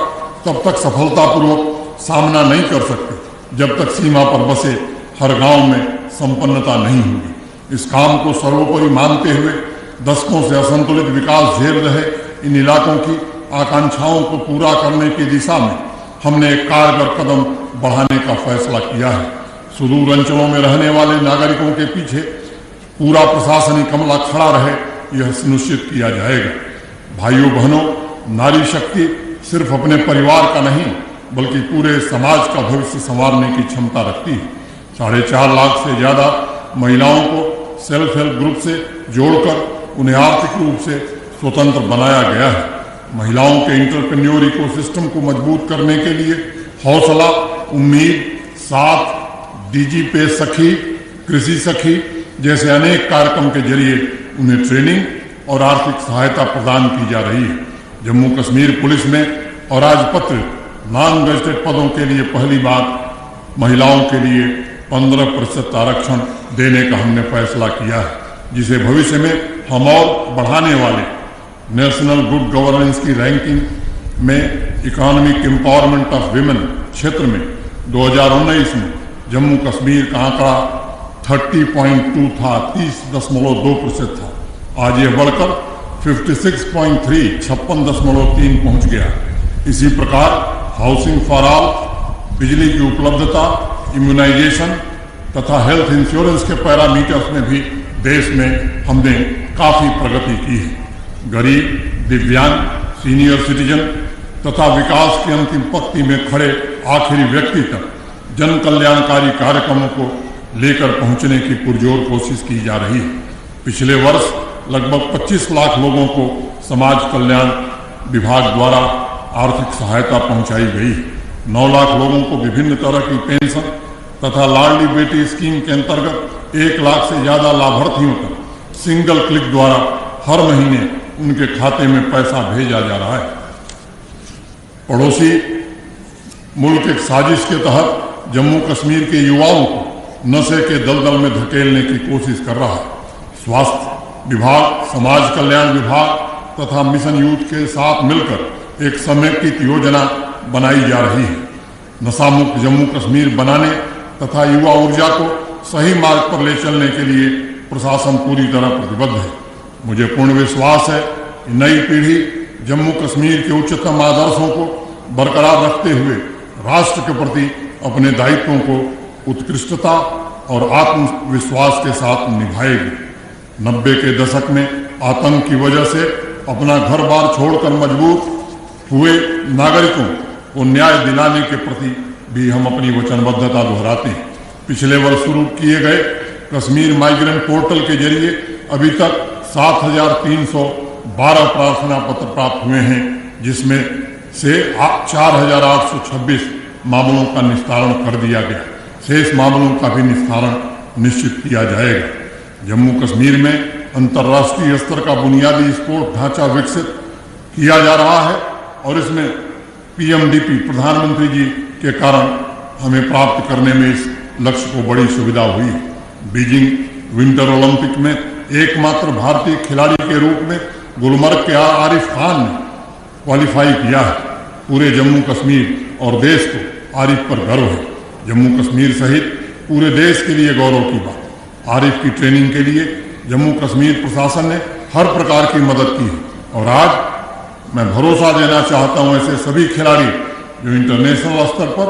तब तक सफलतापूर्वक सामना नहीं कर सकते जब तक सीमा पर बसे हर गांव में संपन्नता नहीं होगी। इस काम को सर्वोपरि मानते हुए दशकों से असंतुलित विकास झेल रहे इन इलाकों की आकांक्षाओं को पूरा करने की दिशा में हमने एक कारगर कदम बढ़ाने का फैसला किया है। सुदूर अंचलों में रहने वाले नागरिकों के पीछे पूरा प्रशासनिक अमला खड़ा रहे, यह सुनिश्चित किया जाएगा। भाइयों बहनों, नारी शक्ति सिर्फ अपने परिवार का नहीं बल्कि पूरे समाज का भविष्य संवारने की क्षमता रखती है। 4.5 लाख से ज्यादा महिलाओं को सेल्फ हेल्प ग्रुप से जोड़कर उन्हें आर्थिक रूप से स्वतंत्र बनाया गया है। महिलाओं के इंटरप्रेन्योर इकोसिस्टम को मजबूत करने के लिए हौसला, उम्मीद, साथ, डीजी पे सखी, कृषि सखी जैसे अनेक कार्यक्रम के जरिए उन्हें ट्रेनिंग और आर्थिक सहायता प्रदान की जा रही है। जम्मू कश्मीर पुलिस में अराजपत्रित नॉन गजेटेड पदों के लिए पहली बार महिलाओं के लिए 15% आरक्षण देने का हमने फैसला किया है, जिसे भविष्य में हम और बढ़ाने वाले नेशनल गुड गवर्नेंस की रैंकिंग में इकोनॉमिक एम्पावरमेंट ऑफ विमेन क्षेत्र में 2019 में जम्मू कश्मीर का आंकड़ा 30.2 था, 30.2% था। आज यह बढ़कर 56.3 56.3 पहुंच गया। इसी प्रकार हाउसिंग फॉर ऑल, बिजली की उपलब्धता, इम्यूनाइजेशन तथा हेल्थ इंश्योरेंस के पैरामीटर्स में भी देश में हमने काफी प्रगति की है। गरीब, दिव्यांग, सीनियर सिटीजन तथा विकास की अंतिम पंक्ति में खड़े आखिरी व्यक्ति तक जन कल्याणकारी कार्यक्रमों को लेकर पहुंचने की पुरजोर कोशिश की जा रही है। पिछले वर्ष लगभग 25 लाख लोगों को समाज कल्याण विभाग द्वारा आर्थिक सहायता पहुंचाई गई। 9 लाख लोगों को विभिन्न तरह की पेंशन तथा लाडली बेटी स्कीम के अंतर्गत 1 लाख से ज्यादा लाभार्थियों तक सिंगल क्लिक द्वारा हर महीने उनके खाते में पैसा भेजा जा रहा है। पड़ोसी मुल्क एक साजिश के तहत जम्मू कश्मीर के युवाओं को नशे के दलदल में धकेलने की कोशिश कर रहा है। स्वास्थ्य विभाग, समाज कल्याण विभाग तथा मिशन यूथ के साथ मिलकर एक समेकित योजना बनाई जा रही है। नशा मुक्त जम्मू कश्मीर बनाने तथा युवा ऊर्जा को सही मार्ग पर ले चलने के लिए प्रशासन पूरी तरह प्रतिबद्ध है। मुझे पूर्ण विश्वास है कि नई पीढ़ी जम्मू कश्मीर के उच्चतम आदर्शों को बरकरार रखते हुए राष्ट्र के प्रति अपने दायित्वों को उत्कृष्टता और आत्मविश्वास के साथ निभाएगी। 90 के दशक में आतंक की वजह से अपना घर बार छोड़कर मजबूर हुए नागरिकों को न्याय दिलाने के प्रति भी हम अपनी वचनबद्धता दोहराते हैं। पिछले वर्ष शुरू किए गए कश्मीर माइग्रेंट पोर्टल के जरिए अभी तक 7,312 प्रार्थना पत्र प्राप्त हुए हैं, जिसमें से 4,826 मामलों का निस्तारण कर दिया गया। शेष मामलों का भी निस्तारण निश्चित किया जाएगा। जम्मू कश्मीर में अंतर्राष्ट्रीय स्तर का बुनियादी स्पोर्ट ढांचा विकसित किया जा रहा है और इसमें पीएमडीपी प्रधानमंत्री जी के कारण हमें प्राप्त करने में इस लक्ष्य को बड़ी सुविधा हुई है। बीजिंग विंटर ओलंपिक में एकमात्र भारतीय खिलाड़ी के रूप में गुलमर्ग के आरिफ खान ने क्वालिफाई किया है। पूरे जम्मू कश्मीर और देश को आरिफ पर गर्व है। जम्मू कश्मीर सहित पूरे देश के लिए गौरव की बात। आरिफ की ट्रेनिंग के लिए जम्मू कश्मीर प्रशासन ने हर प्रकार की मदद की है और आज मैं भरोसा देना चाहता हूं ऐसे सभी खिलाड़ी जो इंटरनेशनल स्तर पर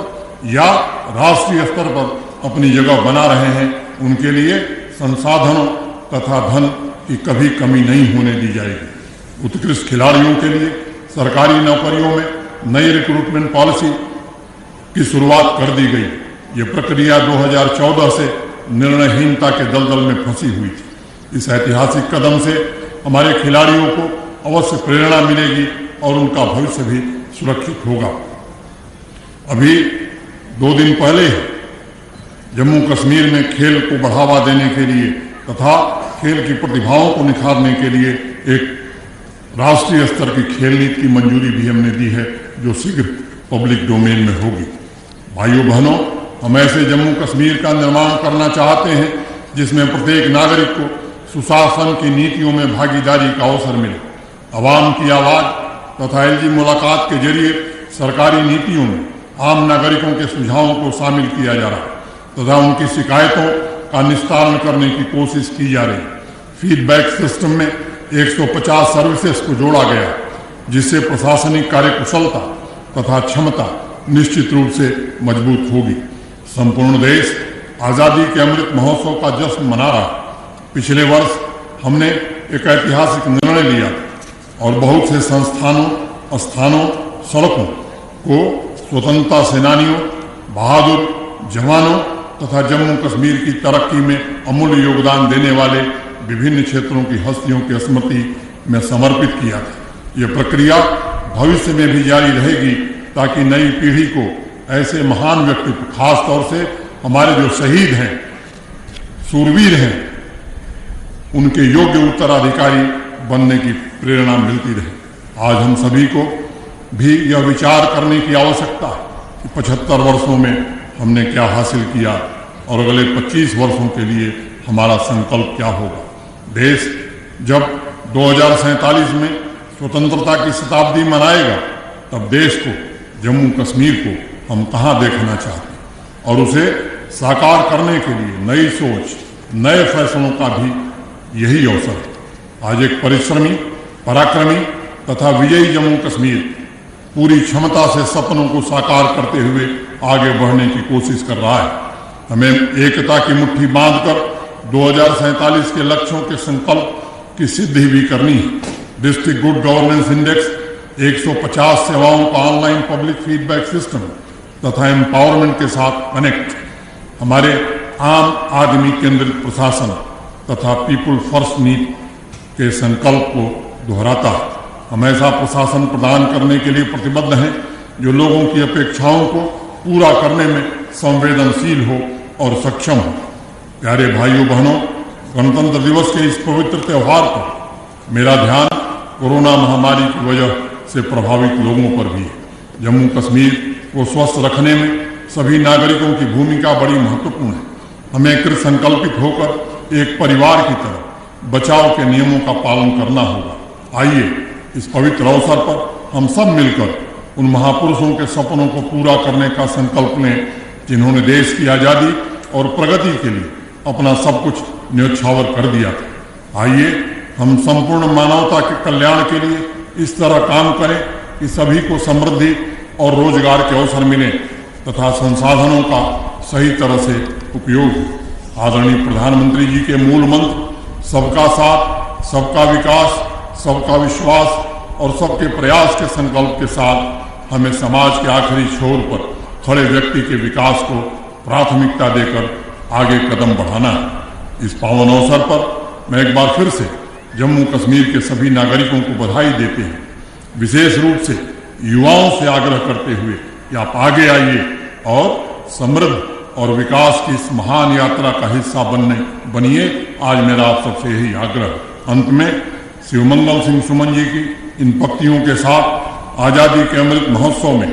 या राष्ट्रीय स्तर पर अपनी जगह बना रहे हैं, उनके लिए संसाधनों तथा धन की कभी कमी नहीं होने दी जाएगी। उत्कृष्ट खिलाड़ियों के लिए सरकारी नौकरियों में नई रिक्रूटमेंट पॉलिसी की शुरुआत कर दी गई। ये प्रक्रिया 2014 से निर्णयहीनता के दलदल में फंसी हुई थी। इस ऐतिहासिक कदम से हमारे खिलाड़ियों को अवश्य प्रेरणा मिलेगी और उनका भविष्य भी सुरक्षित होगा। अभी 2 दिन पहले जम्मू कश्मीर में खेल को बढ़ावा देने के लिए तथा खेल की प्रतिभाओं को निखारने के लिए एक राष्ट्रीय स्तर की खेल नीति की मंजूरी भी हमने दी है, जो शीघ्र पब्लिक डोमेन में होगी। भाइयों बहनों, हम ऐसे जम्मू कश्मीर का निर्माण करना चाहते हैं जिसमें प्रत्येक नागरिक को सुशासन की नीतियों में भागीदारी का अवसर मिले। आवाम की आवाज तथा एलजी मुलाकात के जरिए सरकारी नीतियों में आम नागरिकों के सुझावों को शामिल किया जा रहा है तथा उनकी शिकायतों का निस्तारण करने की कोशिश की जा रही है। फीडबैक सिस्टम में 150 सर्विसेज को जोड़ा गया, जिससे प्रशासनिक कार्यकुशलता तथा क्षमता निश्चित रूप से मजबूत होगी। संपूर्ण देश आजादी के अमृत महोत्सव का जश्न मना रहा है। पिछले वर्ष हमने एक ऐतिहासिक निर्णय लिया और बहुत से संस्थानों, स्थानों, सड़कों को स्वतंत्रता सेनानियों, बहादुर जवानों तथा जम्मू कश्मीर की तरक्की में अमूल्य योगदान देने वाले विभिन्न क्षेत्रों की हस्तियों की स्मृति में समर्पित किया था। यह प्रक्रिया भविष्य में भी जारी रहेगी ताकि नई पीढ़ी को ऐसे महान व्यक्तित्व, खास तौर से हमारे जो शहीद हैं, सूरवीर हैं, उनके योग्य उत्तराधिकारी बनने की प्रेरणा मिलती रहे। आज हम सभी को भी यह विचार करने की आवश्यकता है कि 75 वर्षों में हमने क्या हासिल किया और अगले 25 वर्षों के लिए हमारा संकल्प क्या होगा। देश जब 2047 में स्वतंत्रता की शताब्दी मनाएगा तब देश को, जम्मू कश्मीर को हम कहाँ देखना चाहते हैं और उसे साकार करने के लिए नई सोच, नए फैसलों का भी यही अवसर है। आज एक परिश्रमी, पराक्रमी तथा विजयी जम्मू कश्मीर पूरी क्षमता से सपनों को साकार करते हुए आगे बढ़ने की कोशिश कर रहा है। हमें एकता की मुट्ठी बांधकर 2047 के लक्ष्यों के संकल्प की सिद्धि भी करनी है। डिस्ट्रिक्ट गुड गवर्नेंस इंडेक्स, 150 सेवाओं का ऑनलाइन पब्लिक फीडबैक सिस्टम तथा एम्पावरमेंट के साथ कनेक्ट हमारे आम आदमी केंद्रित प्रशासन तथा पीपुल फर्स्ट नीड के संकल्प को दोहराता है। हम ऐसा प्रशासन प्रदान करने के लिए प्रतिबद्ध हैं जो लोगों की अपेक्षाओं को पूरा करने में संवेदनशील हो और सक्षम हो। प्यारे भाइयों बहनों, गणतंत्र दिवस के इस पवित्र त्योहार पर मेरा ध्यान कोरोना महामारी की वजह से प्रभावित लोगों पर भी है। जम्मू कश्मीर को स्वस्थ रखने में सभी नागरिकों की भूमिका बड़ी महत्वपूर्ण है। हमें कृत संकल्पित होकर एक परिवार की तरह बचाव के नियमों का पालन करना होगा। आइए इस पवित्र अवसर पर हम सब मिलकर उन महापुरुषों के सपनों को पूरा करने का संकल्प लें जिन्होंने देश की आजादी और प्रगति के लिए अपना सब कुछ न्योछावर कर दिया था। आइए हम संपूर्ण मानवता के कल्याण के लिए इस तरह काम करें कि सभी को समृद्धि और रोजगार के अवसर मिले तथा संसाधनों का सही तरह से उपयोग। आदरणीय प्रधानमंत्री जी के मूल मंत्र सबका साथ, सबका विकास, सबका विश्वास और सबके प्रयास के संकल्प के साथ हमें समाज के आखिरी छोर पर खड़े व्यक्ति के विकास को प्राथमिकता देकर आगे कदम बढ़ाना है। इस पावन अवसर पर मैं एक बार फिर से जम्मू कश्मीर के सभी नागरिकों को बधाई देते हैं, विशेष रूप से युवाओं से आग्रह करते हुए कि आप आगे आइए और समृद्ध और विकास की इस महान यात्रा का हिस्सा बनिए। आज मेरा आप सबसे यही आग्रह। अंत में शिवमंगल सिंह सुमन जी की इन पंक्तियों के साथ आजादी के अमृत महोत्सव में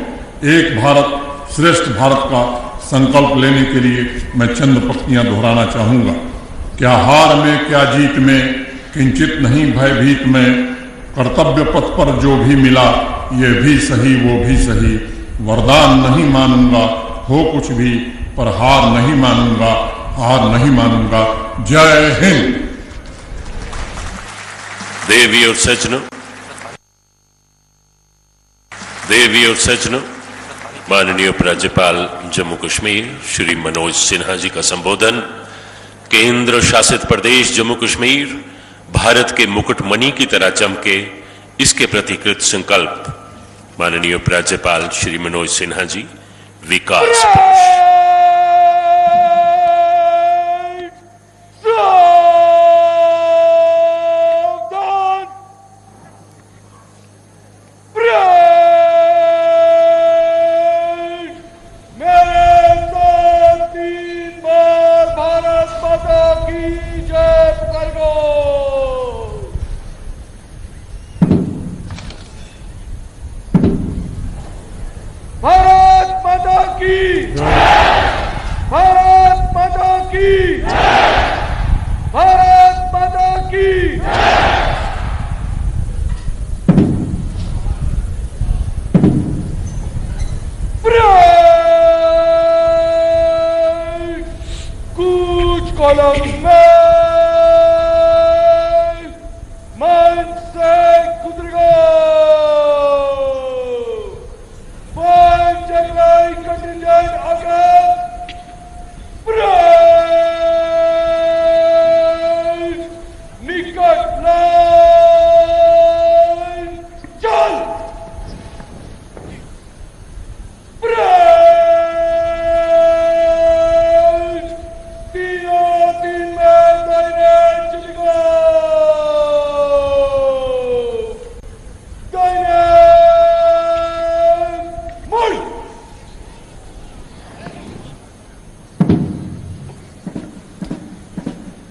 एक भारत श्रेष्ठ भारत का संकल्प लेने के लिए मैं चंद पंक्तियां दोहराना चाहूंगा। क्या हार में क्या जीत में, किंचित नहीं भयभीत में, कर्तव्य पथ पर जो भी मिला ये भी सही वो भी सही, वरदान नहीं मानूंगा हो कुछ भी, पर हार नहीं मानूंगा, हार नहीं मानूंगा। जय हिंद। देवी और सज्जनों, माननीय उपराज्यपाल जम्मू कश्मीर श्री मनोज सिन्हा जी का संबोधन। केंद्र शासित प्रदेश जम्मू कश्मीर भारत के मुकुटमणि की तरह चमके, इसके प्रति कृत संकल्प माननीय उपराज्यपाल श्री मनोज सिन्हा जी, विकास पुरुष।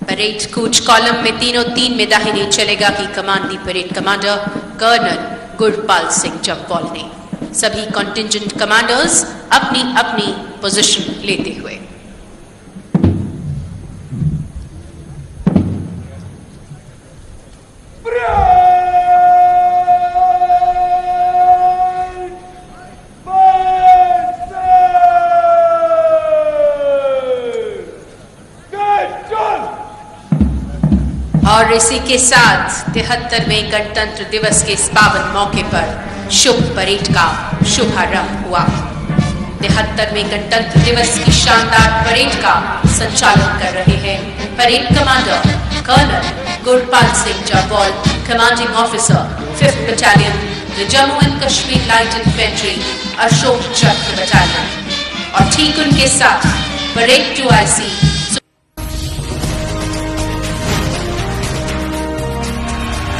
परेड कूच कॉलम में तीनों तीन में दाहिने चलेगा की कमान दी parade commander colonel Gurpal Singh Jamwal ने। सभी कॉन्टिंजेंट कमांडर्स अपनी अपनी पोजीशन लेते हुए। और इसी के साथ 73वें गणतंत्र दिवस के इस पावन मौके पर शुभ परेड का शुभारंभ हुआ। 73वें गणतंत्र दिवस की शानदार परेड का संचालन कर रहे हैं parade commander colonel Gurpal Singh Jamwal, commanding officer 5th battalion the Jammu and Kashmir light infantry Ashok Chakra battalion. और ठीक उनके साथ परेड 2IC